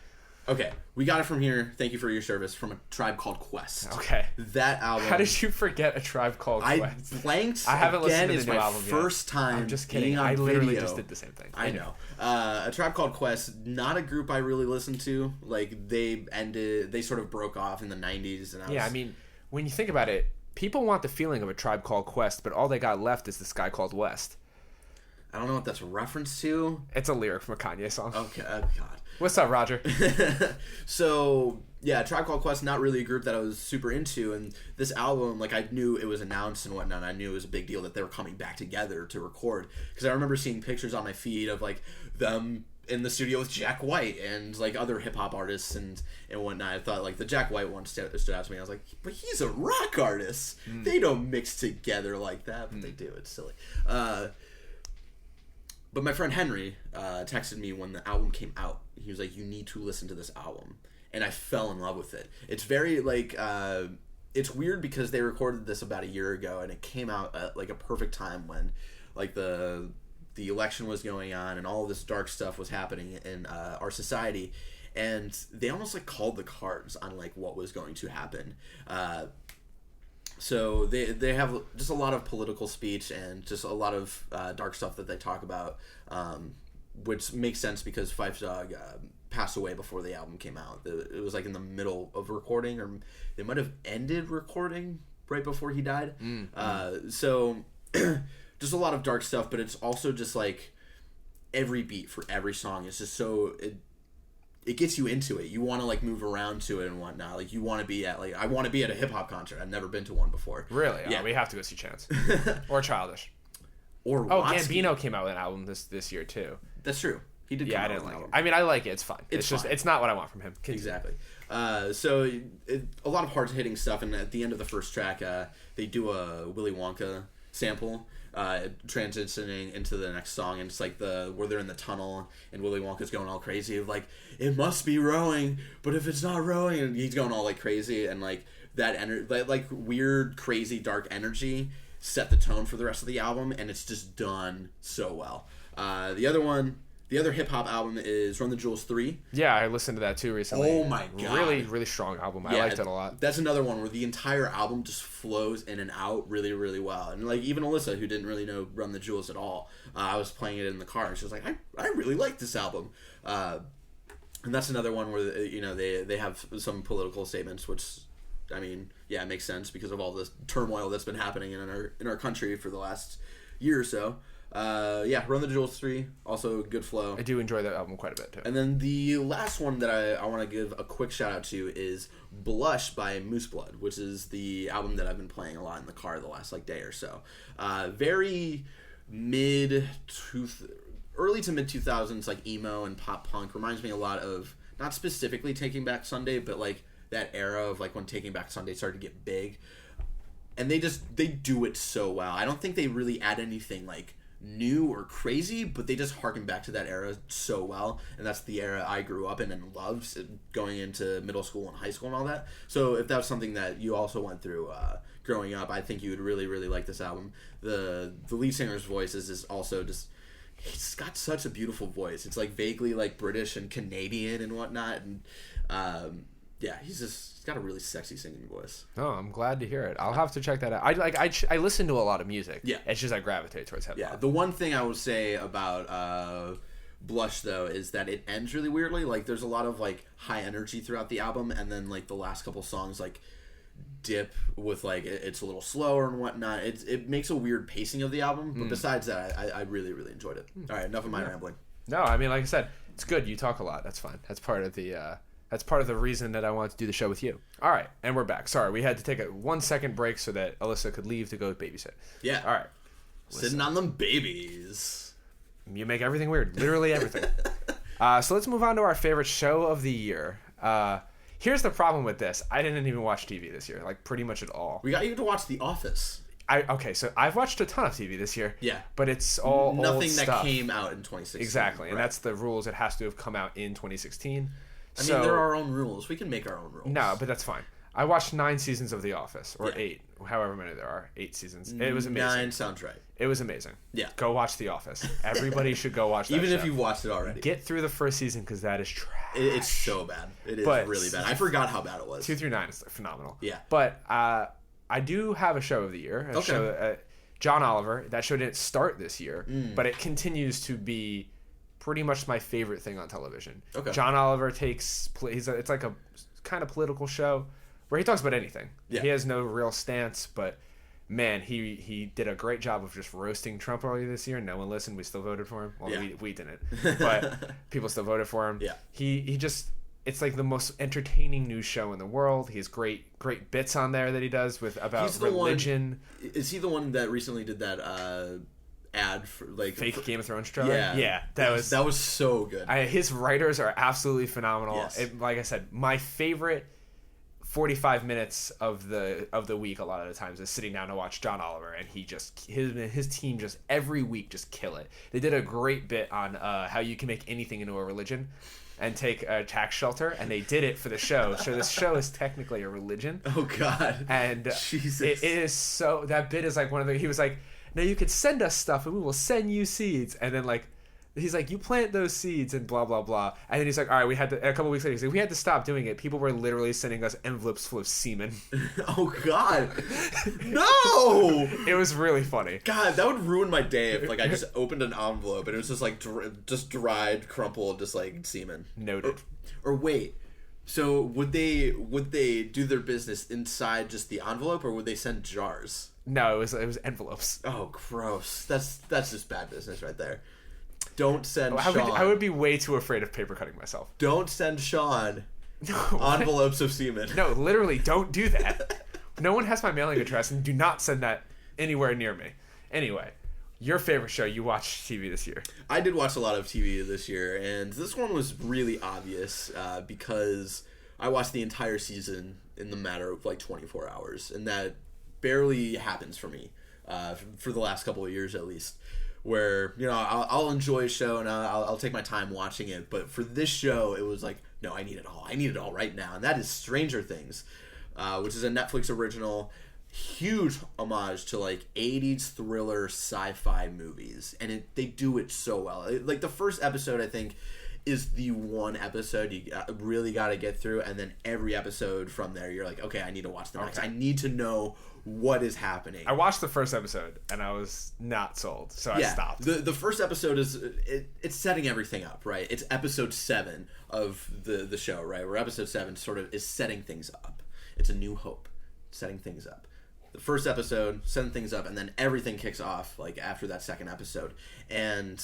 Okay, we got it from here. Thank You for Your Service, from A Tribe Called Quest. Okay. That album... How did you forget A Tribe Called Quest? I blanked. I haven't listened to is the new my album first yet. time. I'm just kidding. Being on I literally video. just did the same thing. I know. A Tribe Called Quest, not a group I really listened to. Like, they sort of broke off in the 90s. And I mean, when you think about it, people want the feeling of A Tribe Called Quest, but all they got left is this guy called West. I don't know what that's a reference to. It's a lyric from a Kanye song. Okay, oh God. What's up, Roger? So, yeah, Tribe Called Quest, not really a group that I was super into, and this album, like, I knew it was announced and whatnot. I knew it was a big deal that they were coming back together to record, because I remember seeing pictures on my feed of, like, them in the studio with Jack White and, like, other hip-hop artists and whatnot. I thought, like, the Jack White one stood out to me. I was like, but he's a rock artist. They don't mix together like that, but they do. It's silly. But my friend Henry texted me when the album came out. He was like, you need to listen to this album. And I fell in love with it. It's very, like, it's weird because they recorded this about a year ago, and it came out at, like, a perfect time when, like, the election was going on and all of this dark stuff was happening in our society. And they almost, like, called the cards on, like, what was going to happen. So they have just a lot of political speech and just a lot of dark stuff that they talk about, which makes sense because Phife Dawg passed away before the album came out. It was like in the middle of recording, or they might have ended recording right before he died. So just a lot of dark stuff, but it's also just like every beat for every song is just so... It gets you into it. You want to like move around to it and whatnot. Like you want to be at like I want to be at a hip hop concert. I've never been to one before. Really? Yeah. Oh, we have to go see Chance or Childish. Or Watsky. Gambino came out with an album this year too. That's true. He did. Yeah, I didn't like it. I mean, I like it. It's fine. It's just fine. It's not what I want from him. Exactly. So a lot of hard hitting stuff, and at the end of the first track, they do a Willy Wonka sample. Transitioning into the next song, and it's like where they're in the tunnel and Willy Wonka's going all crazy of like, it must be rowing, but if it's not rowing, and he's going all like crazy, and like that like weird, crazy, dark energy set the tone for the rest of the album, and it's just done so well. The other hip hop album is Run the Jewels 3. Yeah, I listened to that too recently. Oh my God. Really, really strong album. I liked it a lot. That's another one where the entire album just flows in and out really, really well. And like even Alyssa, who didn't really know Run the Jewels at all, I was playing it in the car, and she was like, I really like this album. And that's another one where they have some political statements, which, I mean, yeah, it makes sense because of all this turmoil that's been happening in our country for the last year or so. Run the Jewels 3, also good flow. I do enjoy that album quite a bit too. And then the last one that I want to give a quick shout out to is Blush by Moose Blood, which is the album that I've been playing a lot in the car the last day or so. Very early to mid 2000s, like emo and pop punk. Reminds me a lot of, not specifically Taking Back Sunday, but like that era of like when Taking Back Sunday started to get big. And they do it so well. I don't think they really add anything like new or crazy, but they just harken back to that era so well. And that's the era I grew up in and loved, going into middle school and high school and all that. So if that's something that you also went through growing up, I think you would really, really like this album. The lead singer's voice is also just, he's got such a beautiful voice. It's like vaguely like British and Canadian and whatnot. And he's got a really sexy singing voice. Oh, I'm glad to hear it. I'll have to check that out. I listen to a lot of music. Yeah. It's just I gravitate towards hip hop. Yeah. The one thing I would say about Blush though is that it ends really weirdly. Like there's a lot of like high energy throughout the album, and then like the last couple songs like dip with like it's a little slower and whatnot. It makes a weird pacing of the album, but besides that, I really, really enjoyed it. All right, enough of my rambling. No, I mean, like I said, it's good. You talk a lot. That's fine. That's part of the reason that I wanted to do the show with you. All right, and we're back. Sorry, we had to take a 1 second break so that Alyssa could leave to go babysit. Yeah. All right. Sitting on them babies. You make everything weird. Literally everything. So let's move on to our favorite show of the year. Here's the problem with this. I didn't even watch TV this year, like pretty much at all. We got you to watch The Office. So I've watched a ton of TV this year. Yeah. But it's all nothing old that stuff. came out in 2016. Exactly, and right. that's the rules. It has to have come out in 2016. I mean, there are our own rules. We can make our own rules. No, but that's fine. I watched 9 seasons of The Office, or Yeah. 8, however many there are. 8 seasons. It was amazing. 9 sounds right. It was amazing. Yeah. Go watch The Office. Everybody should go watch that Even show. if you've watched it already. Get through the first season because that is trash. It's so bad. It is really bad. I forgot how bad it was. 2 through 9 is phenomenal. Yeah. But I do have a show of the year. A show, John Oliver. That show didn't start this year, but it continues to be pretty much my favorite thing on television. Okay. John Oliver it's like a kind of political show where he talks about anything. Yeah. He has no real stance, but man, he did a great job of just roasting Trump earlier this year. No one listened. We still voted for him. Well, Yeah. we didn't, but people still voted for him. Yeah. He just, it's like the most entertaining news show in the world. He has great bits on there that he does about religion. Is he the one that recently did that ad for like Fake Game of Thrones trailer? Yeah. That was so good. His writers are absolutely phenomenal. Yes. Like I said, my favorite 45 minutes of the week a lot of the times is sitting down to watch John Oliver, and his team just every week just kill it. They did a great bit on how you can make anything into a religion and take a tax shelter, and they did it for the show. So this show is technically a religion. Oh God. And Jesus. it is so, that bit is like he was like, now you could send us stuff and we will send you seeds, and then like he's like, you plant those seeds and blah blah blah, and then he's like, all right, a couple weeks later he's like, we had to stop doing it. People were literally sending us envelopes full of semen. Oh God. No. It was really funny. God, that would ruin my day if like I just opened an envelope and it was just like just dried, crumpled, just like semen. Noted. Or wait. So would they do their business inside just the envelope, or would they send jars? No, it was envelopes. Oh, gross. That's just bad business right there. Don't send Sean. I would be way too afraid of paper cutting myself. Don't send Sean envelopes of semen. No, literally, don't do that. No one has my mailing address, and do not send that anywhere near me. Anyway, your favorite show you watched TV this year? I did watch a lot of TV this year, and this one was really obvious because I watched the entire season in the matter of like 24 hours, and that barely happens for me for the last couple of years at least, where I'll enjoy a show and I'll take my time watching it, but for this show it was like, no, I need it all right now, and that is Stranger Things, which is a Netflix original, huge homage to like 80s thriller sci-fi movies, and they do it so well. Like the first episode, I think, is the one episode you really got to get through, and then every episode from there you're like, okay, I need to watch the next. I need to know what is happening. I watched the first episode and I was not sold, so I stopped. The first episode is it's setting everything up, right? It's episode 7 of the show, right? Where episode 7 sort of is setting things up. It's A New Hope, setting things up. the first episode, setting things up, and then everything kicks off like after that second episode, and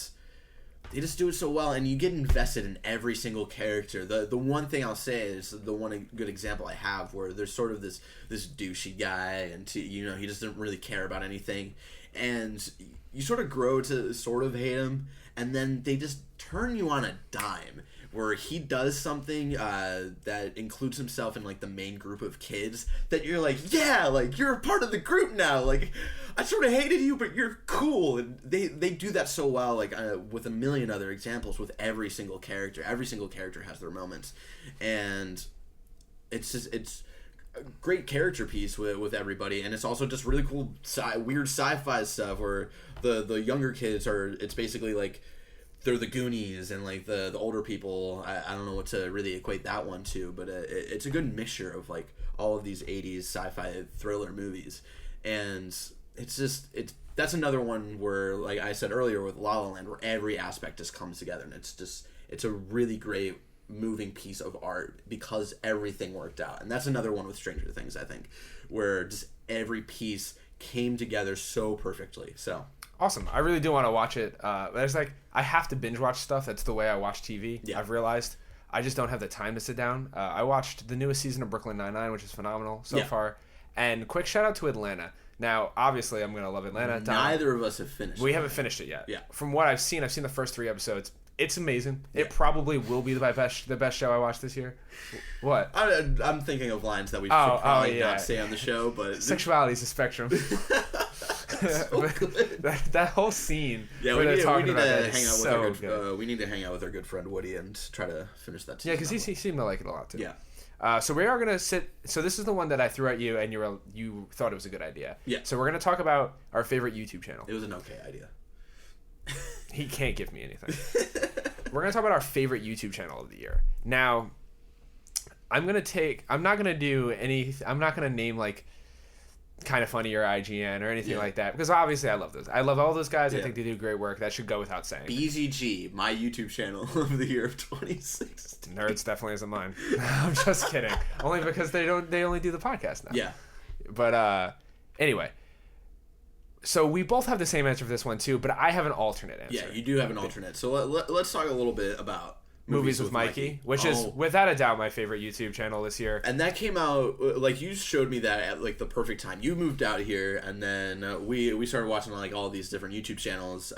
they just do it so well, and you get invested in every single character. The one thing I'll say is the one good example I have where there's sort of this douchey guy, and he just doesn't really care about anything, and you sort of grow to sort of hate him, and then they just turn you on a dime where he does something that includes himself in like the main group of kids that you're like, yeah, like you're a part of the group now. Like I sort of hated you, but you're cool. And they do that so well, like with a million other examples with every single character. Every single character has their moments, and it's a great character piece with everybody, and it's also just really cool weird sci-fi stuff where the younger kids it's basically like they're the Goonies, and like the older people, I don't know what to really equate that one to, but it's a good mixture of like all of these 80s sci-fi thriller movies, and that's another one where, like I said earlier with La La Land, where every aspect just comes together, and it's a really great moving piece of art because everything worked out. And that's another one with Stranger Things, I think, where just every piece came together so perfectly. So awesome. I really do want to watch it. There's like, I have to binge watch stuff. That's the way I watch TV. Yeah. I've realized I just don't have the time to sit down. I watched the newest season of Brooklyn Nine-Nine, which is phenomenal so far. And quick shout out to Atlanta. Now, obviously, I'm going to love Atlanta. Neither of us have finished it. We haven't finished it yet. Yeah. From what I've seen the first 3 episodes. It's amazing. Yeah. It probably will be the best show I watched this year. What? I'm thinking of lines that we should probably not say on the show, but sexuality is a spectrum. So good. That whole scene. Yeah, we need to hang out with our good friend Woody and try to finish that. Yeah, because he seemed to like it a lot too. Yeah. So we are gonna sit. So this is the one that I threw at you, and you thought it was a good idea. Yeah. So we're gonna talk about our favorite YouTube channel. It was an okay idea. He can't give me anything. We're going to talk about our favorite YouTube channel of the year. Now, I'm not going to name like Kind of Funny or IGN or anything like that, because obviously I love those. I love all those guys. I think they do great work. That should go without saying. BZG, my YouTube channel of the year of 2016. Nerds definitely isn't mine. I'm just kidding. Only because they only do the podcast now. Yeah. But anyway. So we both have the same answer for this one too, but I have an alternate answer. Yeah, you do have an alternate. So let's talk a little bit about Movies with Mikey, which is without a doubt my favorite YouTube channel this year. And that came out, like, you showed me that at like the perfect time. You moved out here, and then we started watching like all these different YouTube channels.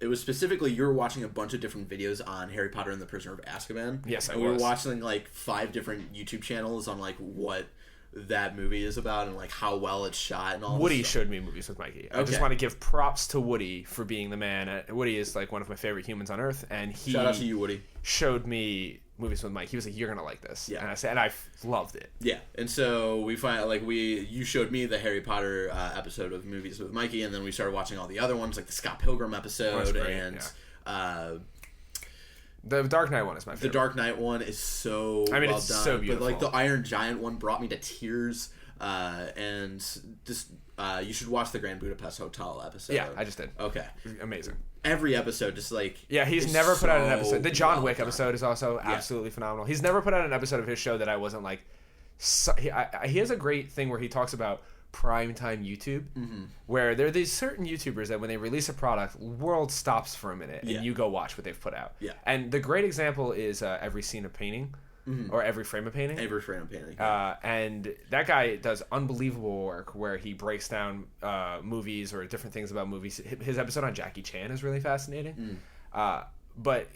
It was specifically you were watching a bunch of different videos on Harry Potter and the Prisoner of Azkaban. Yes, we were watching like 5 different YouTube channels on like what that movie is about and like how well it's shot and all. Woody showed me Movies with Mikey. I just want to give props to Woody for being the man. Woody is like one of my favorite humans on earth, and he shout out to you, Woody. Showed me Movies with Mike. He was like, "You're gonna like this," yeah. And I said, and I loved it. Yeah, and so we find you showed me the Harry Potter episode of Movies with Mikey, and then we started watching all the other ones like the Scott Pilgrim episode the Dark Knight one is my favorite. The Dark Knight one is so well done. So beautiful. But like the Iron Giant one brought me to tears. And just you should watch the Grand Budapest Hotel episode. Yeah, I just did. Okay, amazing. Every episode, just like he's never put out an episode. The John Wick episode is also absolutely phenomenal. He's never put out an episode of his show that I wasn't like. He has a great thing where he talks about primetime YouTube, where there are these certain YouTubers that when they release a product, world stops for a minute and you go watch what they've put out. Yeah. And the great example is Every Scene of Painting. Or Every Frame of Painting. Every Frame of Painting. And that guy does unbelievable work where he breaks down movies or different things about movies. His episode on Jackie Chan is really fascinating. But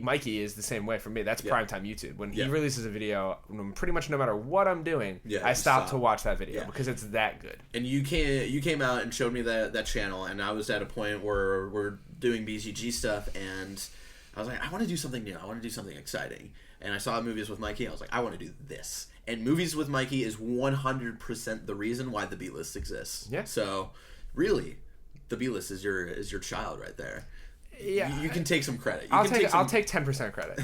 Mikey is the same way for me. That's primetime YouTube. When he releases a video, pretty much no matter what I'm doing, I stop to watch that video because it's that good. And you came out and showed me that channel, and I was at a point where we're doing BCG stuff, and I was like, I want to do something new. I want to do something exciting. And I saw Movies with Mikey, and I was like, I want to do this. And Movies with Mikey is 100% the reason why the B-List exists. Yeah. So, really, the B-List is your child right there. Yeah. You can take some credit. I'll take 10% credit.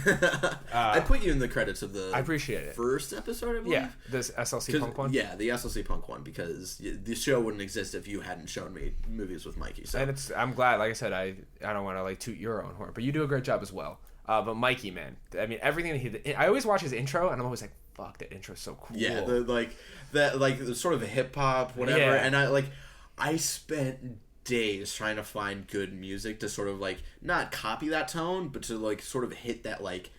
I put you in the credits of the I appreciate it. First episode, I believe. Yeah, this SLC Punk one? Yeah, the SLC Punk one, because the show wouldn't exist if you hadn't shown me Movies with Mikey. So. And I'm glad, like I said, I don't want to like toot your own horn, but you do a great job as well. But Mikey, man, I mean, everything that I always watch his intro, and I'm always like, fuck, that intro's so cool. Yeah, the sort of hip hop, whatever. Yeah. And I spent days trying to find good music to sort of like not copy that tone, but to like sort of hit that like,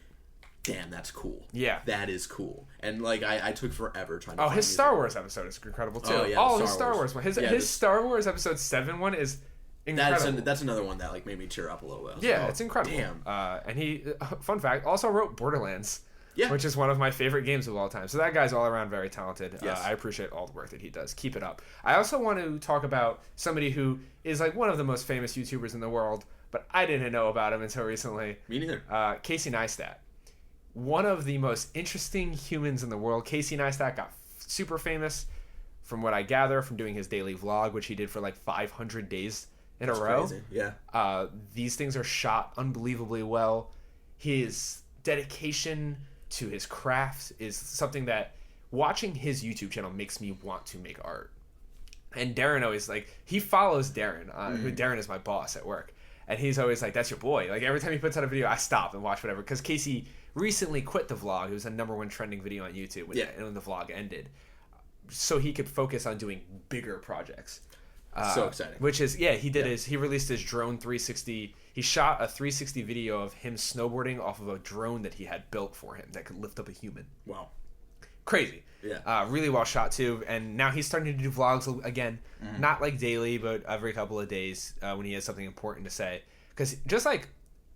damn, that's cool. Yeah, that is cool. And like I took forever trying to. Oh, find his music. Star Wars episode is incredible too. Oh yeah, all his Star Wars one. His Star Wars episode 7 one is incredible. That's another one that like made me tear up a little bit. Yeah, it's incredible. Damn. And he, fun fact, also wrote Borderlands. Yeah. Which is one of my favorite games of all time. So that guy's all around very talented. Yes. I appreciate all the work that he does. Keep it up. I also want to talk about somebody who is like one of the most famous YouTubers in the world, but I didn't know about him until recently. Me neither. Casey Neistat. One of the most interesting humans in the world. Casey Neistat got super famous, from what I gather, from doing his daily vlog, which he did for like 500 days in a row. Crazy. Yeah. These things are shot unbelievably well. His dedication to his craft is something that watching his YouTube channel makes me want to make art. And Darren always like, he follows Darren, who Darren is my boss at work. And he's always like, that's your boy. Like every time he puts out a video, I stop and watch whatever. Because Casey recently quit the vlog. It was a #1 trending video on YouTube when the vlog ended. So he could focus on doing bigger projects. So exciting. Which is, he released his drone 360. He shot a 360 video of him snowboarding off of a drone that he had built for him that could lift up a human. Wow. Crazy. Yeah. Really well shot too. And now he's starting to do vlogs again. Not like daily, but every couple of days when he has something important to say. Because just like,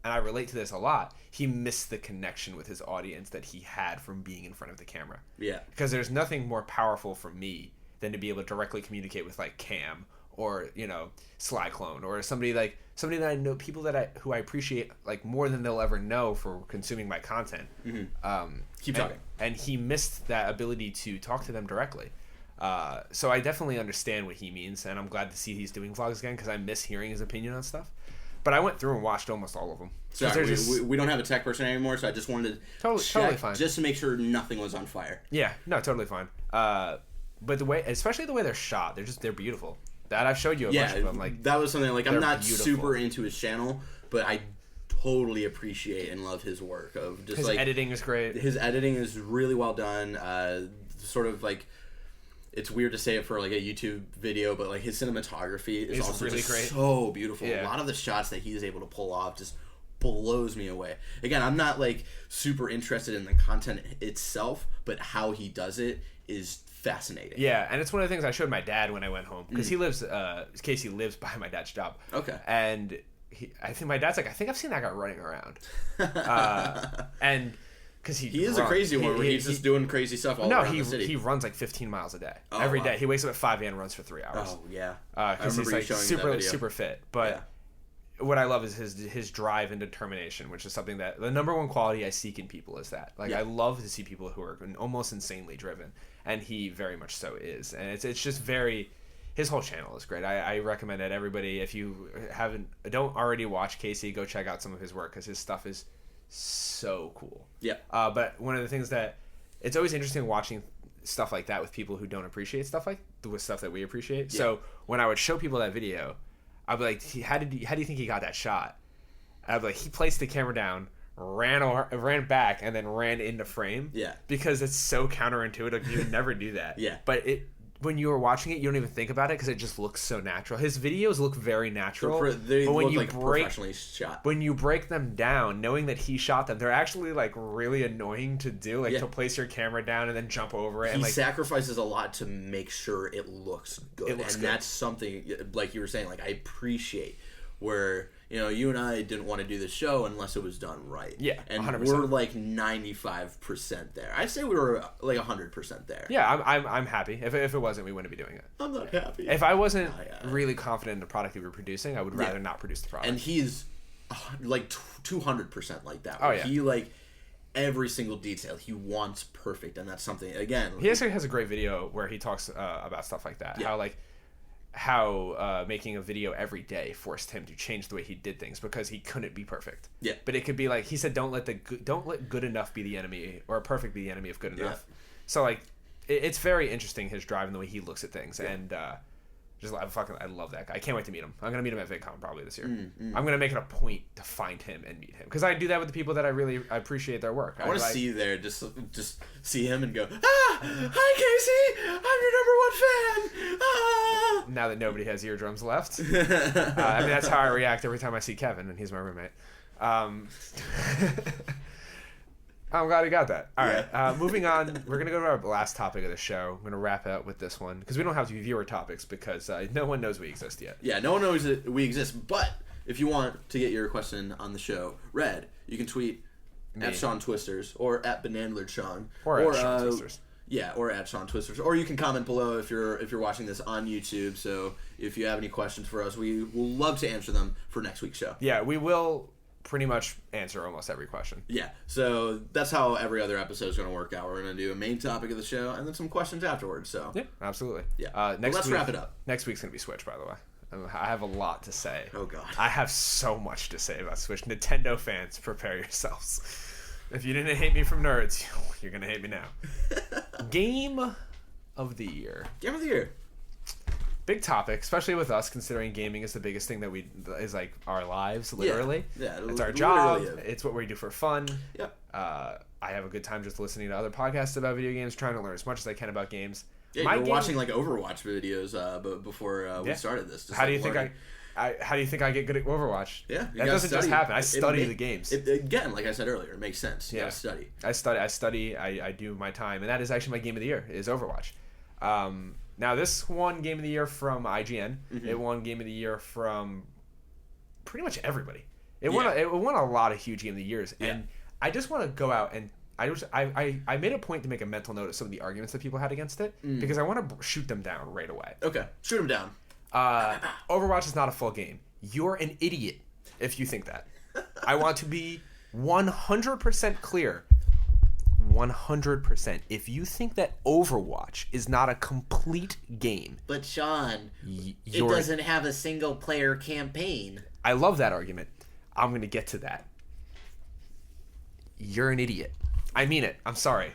and I relate to this a lot, he missed the connection with his audience that he had from being in front of the camera. Yeah. Because there's nothing more powerful for me than to be able to directly communicate with like Cam or Sly Clone or somebody that I know, people who I appreciate like more than they'll ever know for consuming my content. Keep talking. And he missed that ability to talk to them directly. So I definitely understand what he means, and I'm glad to see he's doing vlogs again because I miss hearing his opinion on stuff. But I went through and watched almost all of them. Sorry, we don't have a tech person anymore, so I just wanted to totally fine. Just to make sure nothing was on fire. Yeah, no, totally fine. But especially the way they're shot, they're beautiful. That I've showed you a bunch of them. Like that was something like I'm not beautiful. super into his channel, but I totally appreciate and love his work. Of just his like editing is great. His editing is really well done. Sort of like, it's weird to say it for like a YouTube video, but like his cinematography is also really just great. so beautiful. Yeah. A lot of the shots that he's able to pull off just blows me away. Again, I'm not like super interested in the content itself, but how he does it is fascinating. Yeah, and it's one of the things I showed my dad when I went home because Casey lives by my dad's job. Okay. And I think my dad's like, I think I've seen that guy running around. And because he is a crazy one where he's just doing crazy stuff all around the city. He runs like 15 miles a day every day. He wakes up at 5 a.m. and runs for 3 hours. Oh yeah. Because he's like super fit. But what I love is his drive and determination, which is something that the #1 quality I seek in people is that. Like I love to see people who are almost insanely driven, and he very much so is. And it's just very. His whole channel is great. I recommend it. Everybody, if you don't already watch Casey, go check out some of his work because his stuff is so cool. Yeah. But one of the things that it's always interesting watching stuff like that with people who don't appreciate stuff with stuff that we appreciate. Yeah. So when I would show people that video, I'd be like, how do you think he got that shot? And I'd be like, he placed the camera down, ran back, and then ran into frame. Yeah. Because it's so counterintuitive. You would never do that. Yeah. But when you were watching it, you don't even think about it because it just looks so natural. His videos look very natural. They look like professionally shot. When you break them down, knowing that he shot them, they're actually like really annoying to do. Like to place your camera down and then jump over it. He sacrifices a lot to make sure it looks good. That's something, like you were saying, like I appreciate where, you and I didn't want to do the show unless it was done right. Yeah, and 100%. We're like 95% there. I'd say we were like 100% there. Yeah, I'm happy. If it wasn't, we wouldn't be doing it. I'm not happy. If I wasn't really confident in the product we were producing, I would rather not produce the product. And he's like 200% like that. Oh yeah. He like every single detail he wants perfect, and that's something again. He actually has a great video where he talks about stuff like that. Yeah. How making a video every day forced him to change the way he did things because he couldn't be perfect. Yeah. But it could be like he said, don't let good enough be the enemy, or perfect be the enemy of good enough. So like, it's very interesting his drive and the way he looks at things, and I love that guy. I can't wait to meet him. I'm gonna meet him at VidCon probably this year. I'm gonna make it a point to find him and meet him because I do that with the people that I appreciate their work. I want to see you there, just see him and go, hi Casey, I'm your number one fan. Now that nobody has eardrums left, I mean that's how I react every time I see Kevin, and he's my roommate. I'm glad he got that. All right, moving on. We're going to go to our last topic of the show. I'm going to wrap it up with this one because we don't have to viewer topics because no one knows we exist yet. Yeah, no one knows that we exist. But if you want to get your question on the show read, you can tweet at Sean Twisters or at Banandler Sean. Or at Sean Twisters. Yeah, or at Sean Twisters. Or you can comment below if you're watching this on YouTube. So if you have any questions for us, we will love to answer them for next week's show. Yeah, we will pretty much answer almost every question. Yeah, so that's how every other episode is going to work out. We're going to do a main topic of the show and then some questions afterwards. So yeah, absolutely. Yeah. Let's wrap it up. Next week's going to be Switch, by the way. I have a lot to say. Oh God, I have so much to say about Switch. Nintendo fans, prepare yourselves. If you didn't hate me from Nerds, you're going to hate me now. Game of the Year. Game of the Year. Big topic, especially with us, considering gaming is the biggest thing that is like our lives, literally. Yeah, it's our job. Yeah. It's what we do for fun. Yep. I have a good time just listening to other podcasts about video games, trying to learn as much as I can about games. Yeah, you were watching like Overwatch videos before we started this. How do you think I get good at Overwatch? Yeah, that doesn't just happen. I study the games. Again, like I said earlier, it makes sense. You gotta study. I study. I do my time, and that is actually my game of the year. Is Overwatch. Now, this won Game of the Year from IGN. Mm-hmm. It won Game of the Year from pretty much everybody. It won a lot of huge Game of the Years. Yeah. And I just want to go out and I made a point to make a mental note of some of the arguments that people had against it because I want to shoot them down right away. Okay, shoot them down. Overwatch is not a full game. You're an idiot if you think that. I want to be 100% clear. 100%. If you think that Overwatch is not a complete game, but Sean, it doesn't have a single player campaign. I love that argument. I'm going to get to that. You're an idiot. I mean it. I'm sorry.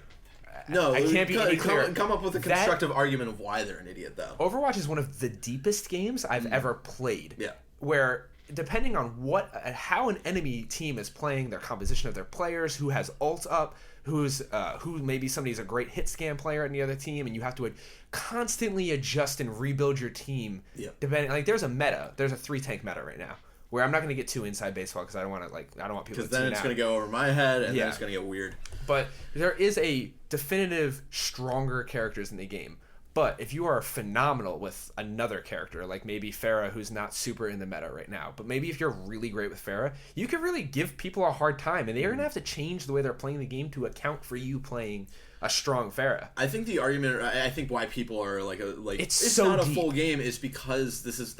No, I can't be any clearer. Come up with a constructive argument of why they're an idiot, though. Overwatch is one of the deepest games I've ever played. Yeah. Where depending on how an enemy team is playing, their composition of their players, who has ult up, who maybe somebody's a great hit scan player in the other team, and you have to constantly adjust and rebuild your team. Yeah. Depending, like there's a 3-tank meta right now, where I'm not going to get too inside baseball because I don't want people to tune out. Because then it's going to go over my head, and then it's going to get weird. But there is a definitive stronger characters in the game. But if you are phenomenal with another character, like maybe Pharah, who's not super in the meta right now, but maybe if you're really great with Pharah, you can really give people a hard time, and they're going to have to change the way they're playing the game to account for you playing a strong Pharah. I think the argument, I think why people are it's so not deep. A full game is because this is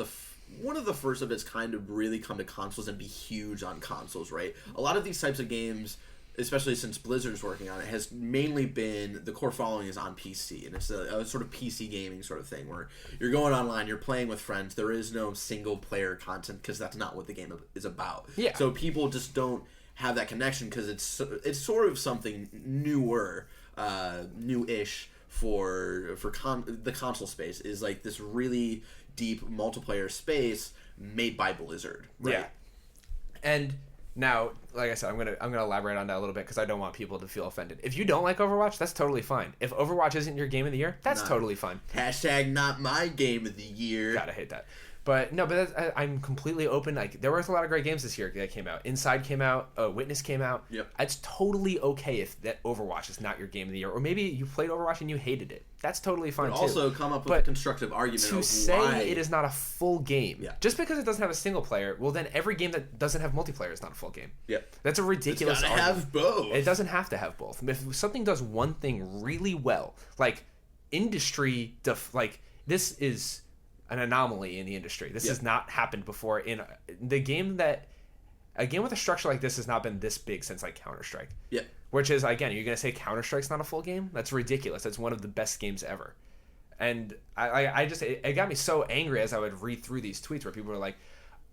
one of the first of its kind to really come to consoles and be huge on consoles, right? A lot of these types of games, especially since Blizzard's working on it, has mainly been the core following is on PC, and it's a sort of PC gaming sort of thing where you're going online, you're playing with friends. There is no single player content because that's not what the game is about. Yeah. So people just don't have that connection because it's sort of something newer, new-ish for the console space is like this really deep multiplayer space made by Blizzard. Right? Yeah. And now, like I said, I'm gonna elaborate on that a little bit because I don't want people to feel offended. If you don't like Overwatch, that's totally fine. If Overwatch isn't your game of the year, that's totally fine. # not my game of the year. Gotta hate that. But no, I'm completely open. Like there were a lot of great games this year that came out. Inside came out. Witness came out. Yep. It's totally okay if that Overwatch is not your game of the year, or maybe you played Overwatch and you hated it. That's totally fine too. Also, come up with a constructive argument to of say why it is not a full game. Yeah. Just because it doesn't have a single player, well then every game that doesn't have multiplayer is not a full game. Yep. That's a ridiculous It's gotta argument. have both. It doesn't have to have both. If something does one thing really well, like industry, this is an anomaly in the industry. This has not happened before in the game a game with a structure like this has not been this big since like Counter-Strike. Yeah. Which is, again, you're going to say Counter-Strike's not a full game? That's ridiculous. That's one of the best games ever. And it got me so angry as I would read through these tweets where people were like,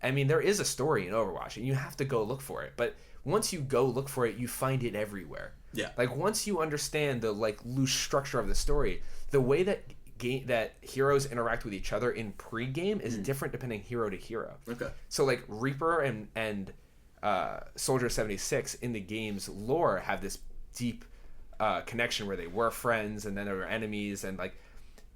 I mean, there is a story in Overwatch and you have to go look for it. But once you go look for it, you find it everywhere. Yeah. Like once you understand the loose structure of the story, the way that heroes interact with each other in pre-game is different depending hero to hero. Okay. So like Reaper and Soldier 76 in the game's lore have this deep connection where they were friends and then they were enemies, and like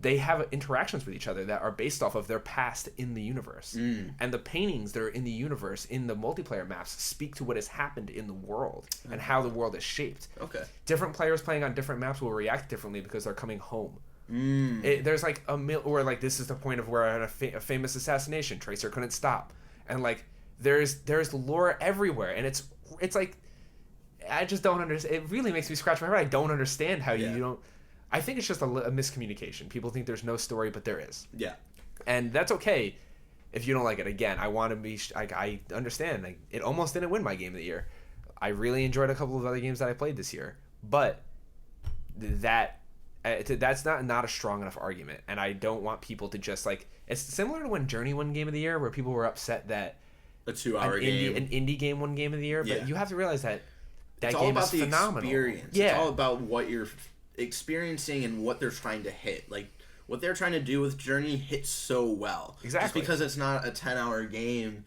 they have interactions with each other that are based off of their past in the universe. And the paintings that are in the universe in the multiplayer maps speak to what has happened in the world and how the world is shaped. Okay. Different players playing on different maps will react differently because they're coming home. There's like or like this is the point of where I had a famous assassination. Tracer couldn't stop, and like there's lore everywhere, and it's like I just don't understand. It really makes me scratch my head. I don't understand how you don't. I think it's just a miscommunication. People think there's no story, but there is. Yeah. And that's okay if you don't like it. Again, I want to be... I understand. It almost didn't win my game of the year. I really enjoyed a couple of other games that I played this year. But that's not a strong enough argument. And I don't want people to just like... It's similar to when Journey won Game of the Year, where people were upset that... A 2-hour game. An indie game won Game of the Year. But you have to realize that game is phenomenal. It's all about the experience. Yeah. It's all about what you're experiencing and what they're trying to hit. Like, what they're trying to do with Journey hits so well. Exactly. Just because it's not a 10-hour game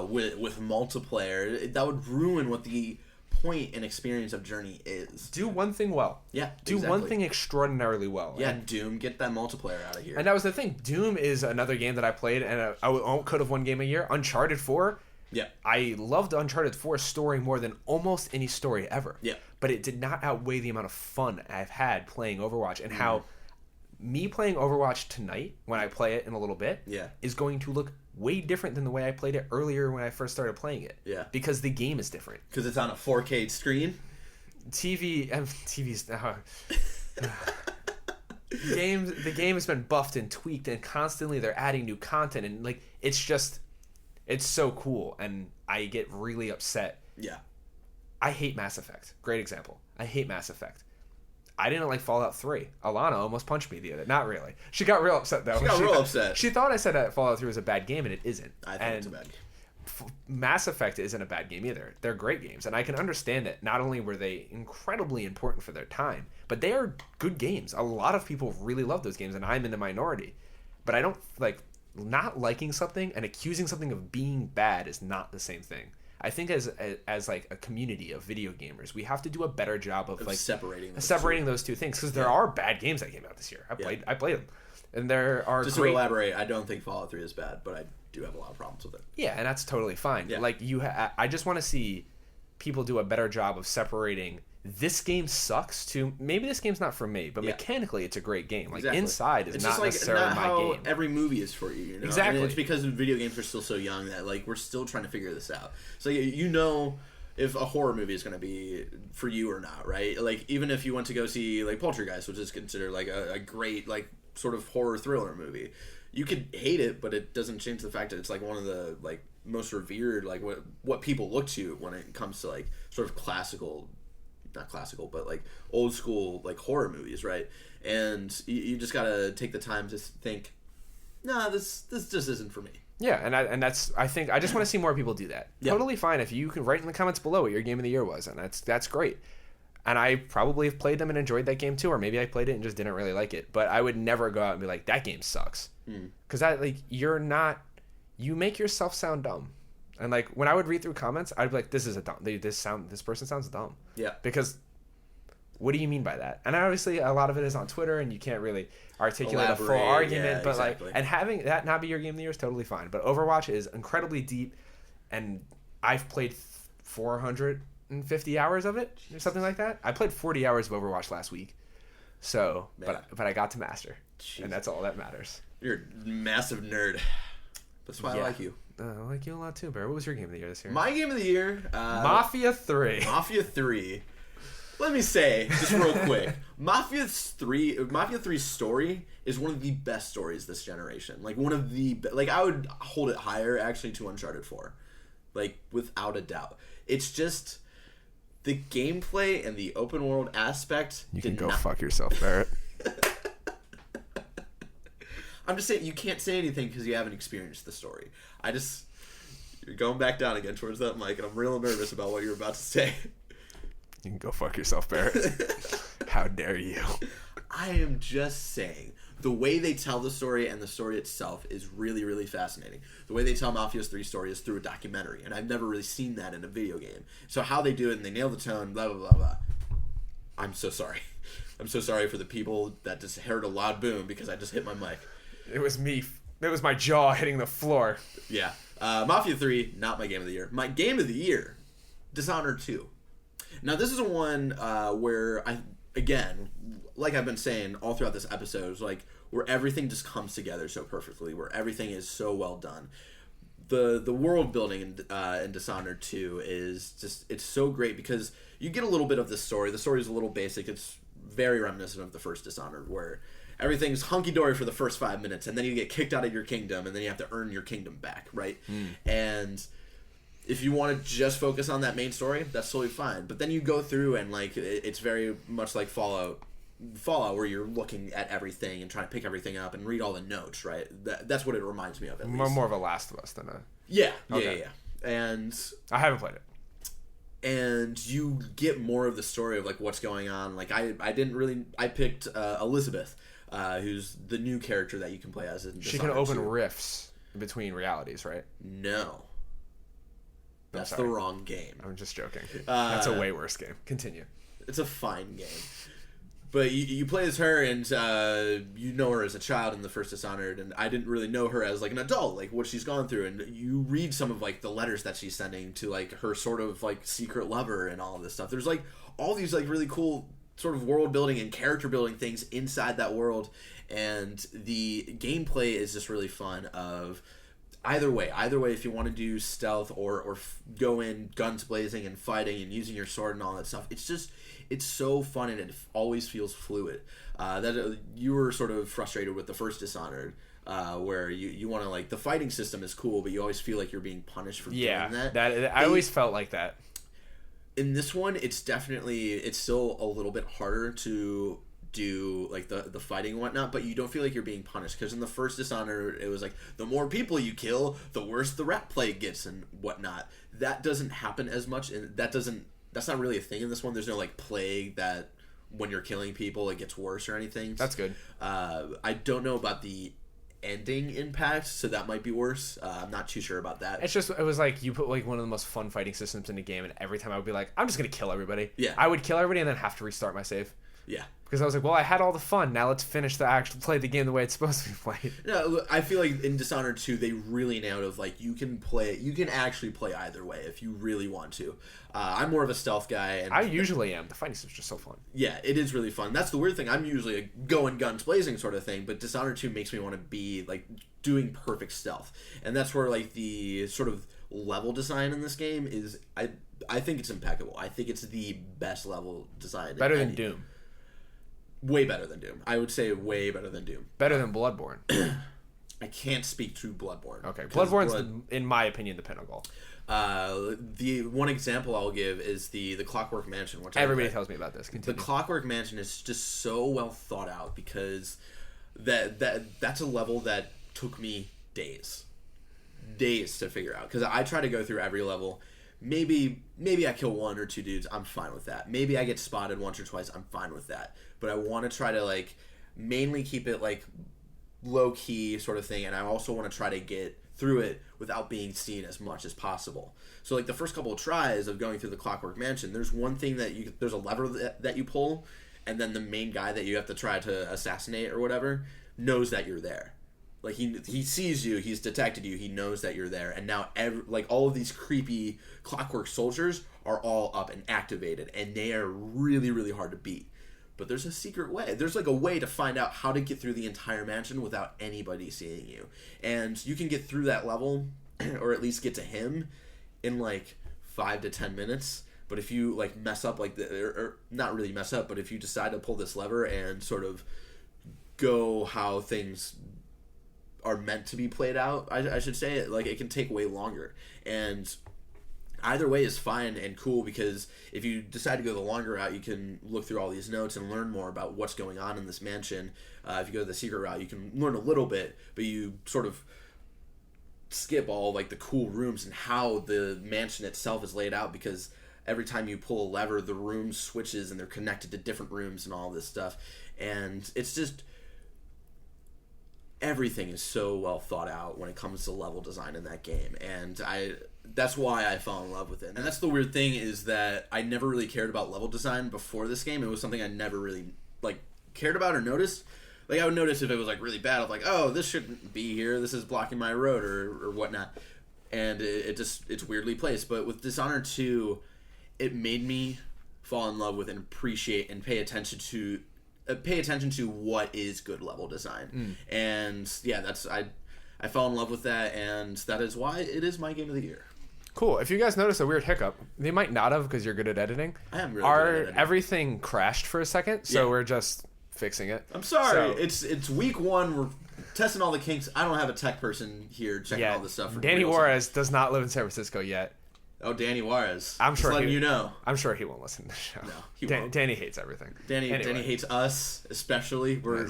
with multiplayer, that would ruin what the point and experience of Journey is. Do one thing well. Yeah, Do one thing extraordinarily well. Yeah, and Doom, get that multiplayer out of here. And that was the thing. Doom is another game that I played, and I could have won Game of the Year. Uncharted 4. Yeah. I loved Uncharted 4's story more than almost any story ever. Yeah. But it did not outweigh the amount of fun I've had playing Overwatch, and how me playing Overwatch tonight, when I play it in a little bit, is going to look way different than the way I played it earlier when I first started playing it. Yeah. Because the game is different. Because it's on a 4K screen? TV's... the game has been buffed and tweaked, and constantly they're adding new content, and like it's so cool, and I get really upset. Yeah. I hate Mass Effect. Great example. I hate Mass Effect. I didn't like Fallout 3. Alana almost punched me the other day. Not really. She got real upset, though. She got real upset. She thought I said that Fallout 3 was a bad game, and it isn't. I think it's a bad game. Mass Effect isn't a bad game either. They're great games, and I can understand that not only were they incredibly important for their time, but they are good games. A lot of people really love those games, and I'm in the minority. But I don't, like, not liking something and accusing something of being bad is not the same thing. I think as like a community of video gamers, we have to do a better job of like separating those two things, because there are bad games that came out this year. I played them, and there are just to elaborate. I don't think Fallout 3 is bad, but I do have a lot of problems with it. Yeah, and that's totally fine. Yeah. Like I just want to see people do a better job of separating. This game sucks to maybe this game's not for me, but mechanically it's a great game. Like Inside is not necessarily my game. Every movie is for you, know? Exactly. And it's because video games are still so young that like we're still trying to figure this out. So you know if a horror movie is going to be for you or not, right? Like even if you went to go see like Poltergeist, which is considered like a great like sort of horror thriller movie, you could hate it, but it doesn't change the fact that it's like one of the like most revered like what people look to when it comes to like sort of not classical, but like old school like horror movies, right? And you just gotta take the time to think, nah, this just isn't for me. Yeah, and that's I think I just want to see more people do that. Yeah. Totally fine if you can write in the comments below what your game of the year was, and that's great. And I probably have played them and enjoyed that game too, or maybe I played it and just didn't really like it. But I would never go out and be like, that game sucks, because you make yourself sound dumb. And like when I would read through comments, I'd be like, "This is this person sounds dumb." Yeah. Because what do you mean by that? And obviously, a lot of it is on Twitter, and you can't really articulate a full argument. But exactly. Like, and having that not be your game of the year is totally fine. But Overwatch is incredibly deep, and I've played 450 hours of it, or something like that. I played 40 hours of Overwatch last week. So, but I got to master, and that's all that matters. You're a massive nerd. That's why I like you. I like you a lot too, Barrett. What was your game of the year this year? My game of the year... Mafia 3. Mafia 3. Let me say, just real quick, Mafia 3's story is one of the best stories this generation. Like, one of the... Like, I would hold it higher, actually, to Uncharted 4. Like, without a doubt. It's just... The gameplay and the open world aspect... You can go fuck yourself, Barrett. I'm just saying, you can't say anything because you haven't experienced the story. You're going back down again towards that mic, and I'm real nervous about what you're about to say. You can go fuck yourself, Barrett. How dare you? I am just saying, the way they tell the story and the story itself is really, really fascinating. The way they tell Mafia's 3 story is through a documentary, and I've never really seen that in a video game. So how they do it, and they nail the tone, blah, blah, blah, blah. I'm so sorry. I'm so sorry for the people that just heard a loud boom because I just hit my mic. It was me. It was my jaw hitting the floor. Yeah. Mafia 3, not my game of the year. My game of the year, Dishonored 2. Now, this is one where again, like I've been saying all throughout this episode, is like where everything just comes together so perfectly, where everything is so well done. The world building in Dishonored 2 is just, it's so great because you get a little bit of the story. The story is a little basic. It's very reminiscent of the first Dishonored, where everything's hunky-dory for the first 5 minutes, and then you get kicked out of your kingdom, and then you have to earn your kingdom back, right? And if you want to just focus on that main story, that's totally fine. But then you go through and, like, it's very much like Fallout, where you're looking at everything and trying to pick everything up and read all the notes, right? That's what it reminds me of, at least. More of a Last of Us than a... Yeah. Okay. And... I haven't played it. And you get more of the story of, like, what's going on. Like, I picked Elizabeth, who's the new character that you can play as in Dishonored. She can open rifts between realities, right? No. That's the wrong game. I'm just joking. That's a way worse game. Continue. It's a fine game. But you play as her, and you know her as a child in the first Dishonored, and I didn't really know her as, like, an adult, like, what she's gone through, and you read some of, like, the letters that she's sending to, like, her sort of, like, secret lover and all of this stuff. There's, like, all these, like, really cool sort of world building and character building things inside that world, and the gameplay is just really fun of... Either way, if you want to do stealth or go in guns blazing and fighting and using your sword and all that stuff, it's so fun, and it always feels fluid. That you were sort of frustrated with the first Dishonored, where you want to, like, the fighting system is cool, but you always feel like you're being punished for doing that. I always felt like that. In this one, it's still a little bit harder to do, like, the fighting and whatnot, but you don't feel like you're being punished, because in the first Dishonored, it was like, the more people you kill, the worse the rat plague gets and whatnot. That doesn't happen as much, and that's not really a thing in this one. There's no, like, plague that when you're killing people it gets worse or anything. That's good. I don't know about the ending impact, so that might be worse. I'm not too sure about that. It was like you put, like, one of the most fun fighting systems in a game, and every time I would be like, I'm just gonna kill everybody. Yeah. I would kill everybody and then have to restart my save. Yeah. Because I was like, well, I had all the fun. Now let's finish play the game the way it's supposed to be played. No, I feel like in Dishonored 2, they really nailed it. Like, you can actually play either way if you really want to. I'm more of a stealth guy. And I usually am. The fighting system's just so fun. Yeah, it is really fun. That's the weird thing. I'm usually a going guns blazing sort of thing, but Dishonored 2 makes me want to be, like, doing perfect stealth. And that's where, like, the sort of level design in this game is, I think it's impeccable. I think it's the best level design. Better than Doom. Way better than Doom. I would say way better than Doom. Better than Bloodborne. I can't speak to Bloodborne. Okay, Bloodborne's, in my opinion, the pinnacle. The one example I'll give is the Clockwork Mansion. Which everybody tells me about this. Continue. The Clockwork Mansion is just so well thought out, because that's a level that took me days to figure out. Because I try to go through every level. Maybe I kill 1 or 2 dudes, I'm fine with that. Maybe I get spotted once or twice, I'm fine with that. But I want to try to, like, mainly keep it, like, low-key sort of thing, and I also want to try to get through it without being seen as much as possible. So, like, the first couple of tries of going through the Clockwork Mansion, there's one thing there's a lever that you pull, and then the main guy that you have to try to assassinate or whatever knows that you're there. Like, he sees you, he's detected you, he knows that you're there, and now all of these creepy clockwork soldiers are all up and activated, and they are really, really hard to beat. But there's a secret way. There's, like, a way to find out how to get through the entire mansion without anybody seeing you. And you can get through that level, or at least get to him, in, like, 5 to 10 minutes. But if you, like, mess up, like, or not really mess up, but if you decide to pull this lever and sort of go how things are meant to be played out, I should say, it can take way longer. And either way is fine and cool, because if you decide to go the longer route, you can look through all these notes and learn more about what's going on in this mansion. If you go the secret route, you can learn a little bit, but you sort of skip all, like, the cool rooms and how the mansion itself is laid out, because every time you pull a lever, the room switches and they're connected to different rooms and all this stuff. And it's just... everything is so well thought out when it comes to level design in that game, and that's why I fell in love with it. And that's the weird thing, is that I never really cared about level design before this game. It was something I never really cared about or noticed. Like, I would notice if it was really bad. I'm like, oh, this shouldn't be here. This is blocking my road or whatnot. And it's weirdly placed. But with Dishonored 2, it made me fall in love with and appreciate and pay attention to what is good level design. And yeah, I fell in love with that, and that is why it is my game of the year. Cool. If you guys notice a weird hiccup, they might not have, because you're good at editing. I am really good at editing. Everything crashed for a second, so we're just fixing it. I'm sorry. So, it's week 1. We're testing all the kinks. I don't have a tech person here checking all this stuff. For Danny Juarez does not live in San Francisco yet. Oh, Danny Juarez. I'm sure. Just letting you know. I'm sure he won't listen to the show. No, he won't. Danny hates everything. Danny hates us, especially. We're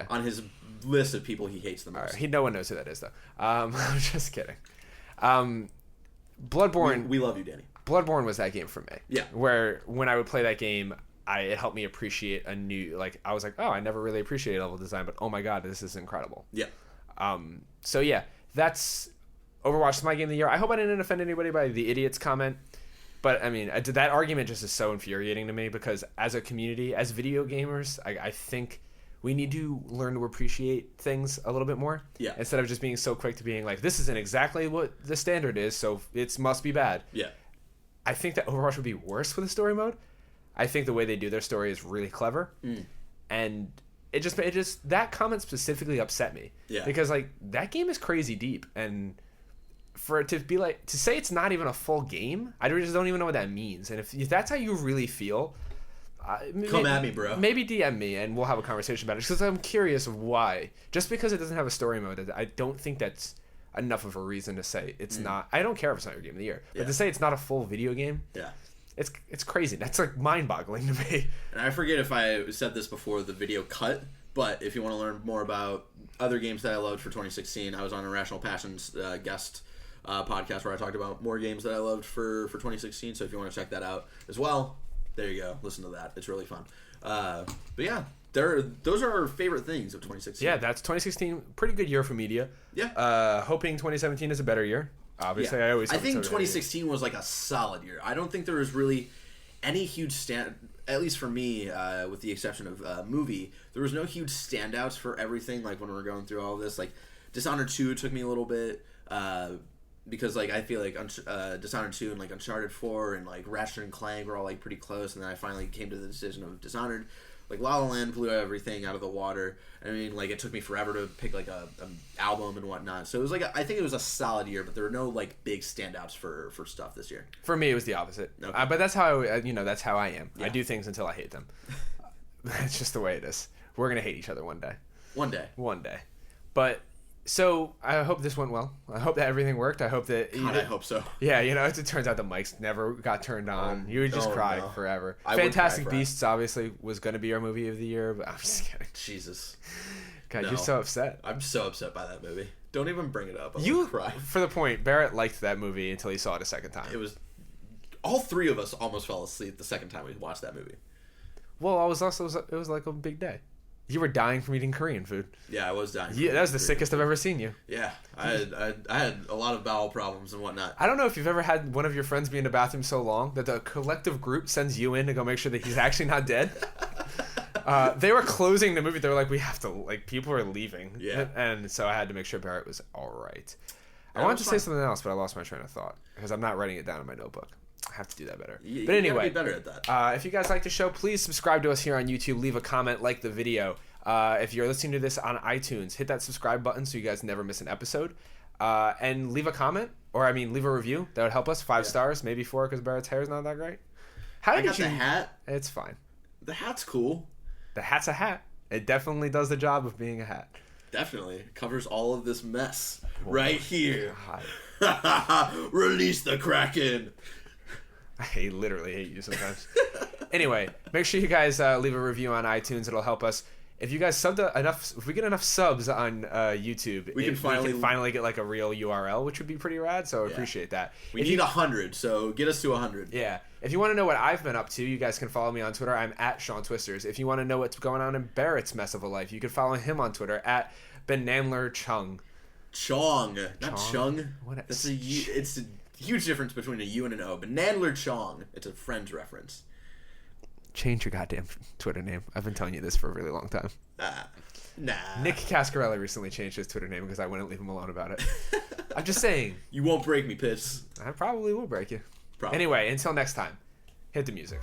on his list of people he hates the most. Right. No one knows who that is, though. I'm just kidding. Bloodborne. We love you, Danny. Bloodborne was that game for me. Yeah. Where when I would play that game, it helped me appreciate a new, I was like, oh, I never really appreciated level design, but oh my god, this is incredible. Yeah. So yeah, that's Overwatch is my game of the year. I hope I didn't offend anybody by the idiots comment, but I mean, that argument just is so infuriating to me, because as a community, as video gamers, I think we need to learn to appreciate things a little bit more. Yeah. Instead of just being so quick to being like, this isn't exactly what the standard is, so it must be bad. Yeah. I think that Overwatch would be worse with a story mode. I think the way they do their story is really clever, and it just that comment specifically upset me. Yeah. Because that game is crazy deep, and for it to be to say it's not even a full game, I just don't even know what that means. And if that's how you really feel, come at me, bro. Maybe DM me and we'll have a conversation about it, because I'm curious of why. Just because it doesn't have a story mode, I don't think that's enough of a reason to say it's not. I don't care if it's not your game of the year, but to say it's not a full video game, it's crazy. That's mind-boggling to me. And I forget if I said this before the video cut, but if you want to learn more about other games that I loved for 2016, I was on Irrational Passions guest podcast where I talked about more games that I loved for 2016. So if you want to check that out as well, there you go. Listen to that. It's really fun. But yeah, those are our favorite things of 2016. Yeah, that's 2016. Pretty good year for media. Yeah. Hoping 2017 is a better year. Obviously, yeah. I think 2016 was a solid year. I don't think there was really any huge at least for me, with the exception of movie, there was no huge standouts for everything. When we were going through all of this, Dishonored 2 took me a little bit, because I feel Dishonored 2 and Uncharted 4 and Ratchet and Clank were all pretty close, and then I finally came to the decision of Dishonored. La La Land blew everything out of the water. I mean, it took me forever to pick a album and whatnot. So it was I think it was a solid year, but there were no big standouts for stuff this year. For me, it was the opposite. Okay. But that's how that's how I am. Yeah. I do things until I hate them. That's just the way it is. We're gonna hate each other one day. One day. But. So, I hope this went well. I hope that everything worked. I hope that... I hope so. Yeah, it turns out the mics never got turned on. You would just cry forever. Fantastic Beasts, obviously, was going to be our movie of the year, but I'm just kidding. Jesus. God, you're so upset. I'm so upset by that movie. Don't even bring it up. You cry. For the point, Barrett liked that movie until he saw it a second time. It was... All three of us almost fell asleep the second time we watched that movie. Well, it was like a big day. You were dying from eating Korean food. Yeah, I was dying. Yeah, that was the sickest I've ever seen you. Yeah, I had a lot of bowel problems and whatnot. I don't know if you've ever had one of your friends be in the bathroom so long that the collective group sends you in to go make sure that he's actually not dead. They were closing the movie. They were like, we have to, people are leaving. Yeah. And so I had to make sure Barrett was all right. I wanted to say something else, but I lost my train of thought because I'm not writing it down in my notebook. I have to do that better. But anyway, you gotta be better at that. If you guys like the show, please subscribe to us here on YouTube. Leave a comment, like the video. If you're listening to this on iTunes, hit that subscribe button so you guys never miss an episode. And leave a comment, leave a review. That would help us. 5 stars, maybe 4, because Barrett's hair is not that great. I got the hat. It's fine. The hat's cool. The hat's a hat. It definitely does the job of being a hat. Definitely. It covers all of this mess right here. God. Release the Kraken. I literally hate you sometimes. Anyway, make sure you guys leave a review on iTunes. It'll help us. if you guys subbed enough, if we get enough subs on YouTube, we can finally get like a real URL, which would be pretty rad. So I appreciate that. We need 100, so get us to 100. Yeah. If you want to know what I've been up to, you guys can follow me on Twitter. I'm at Sean Twisters. If you want to know what's going on in Barrett's mess of a life, you can follow him on Twitter at Benamler Chung. Chong, not Chung. It's a huge difference between a U and an O. Benamler Chong. It's a Friends reference. Change your goddamn Twitter name. I've been telling you this for a really long time. Nah. Nick Cascarelli recently changed his Twitter name because I wouldn't leave him alone about it. I'm just saying. You won't break me, Pitts. I probably will break you. Probably. Anyway, until next time, hit the music.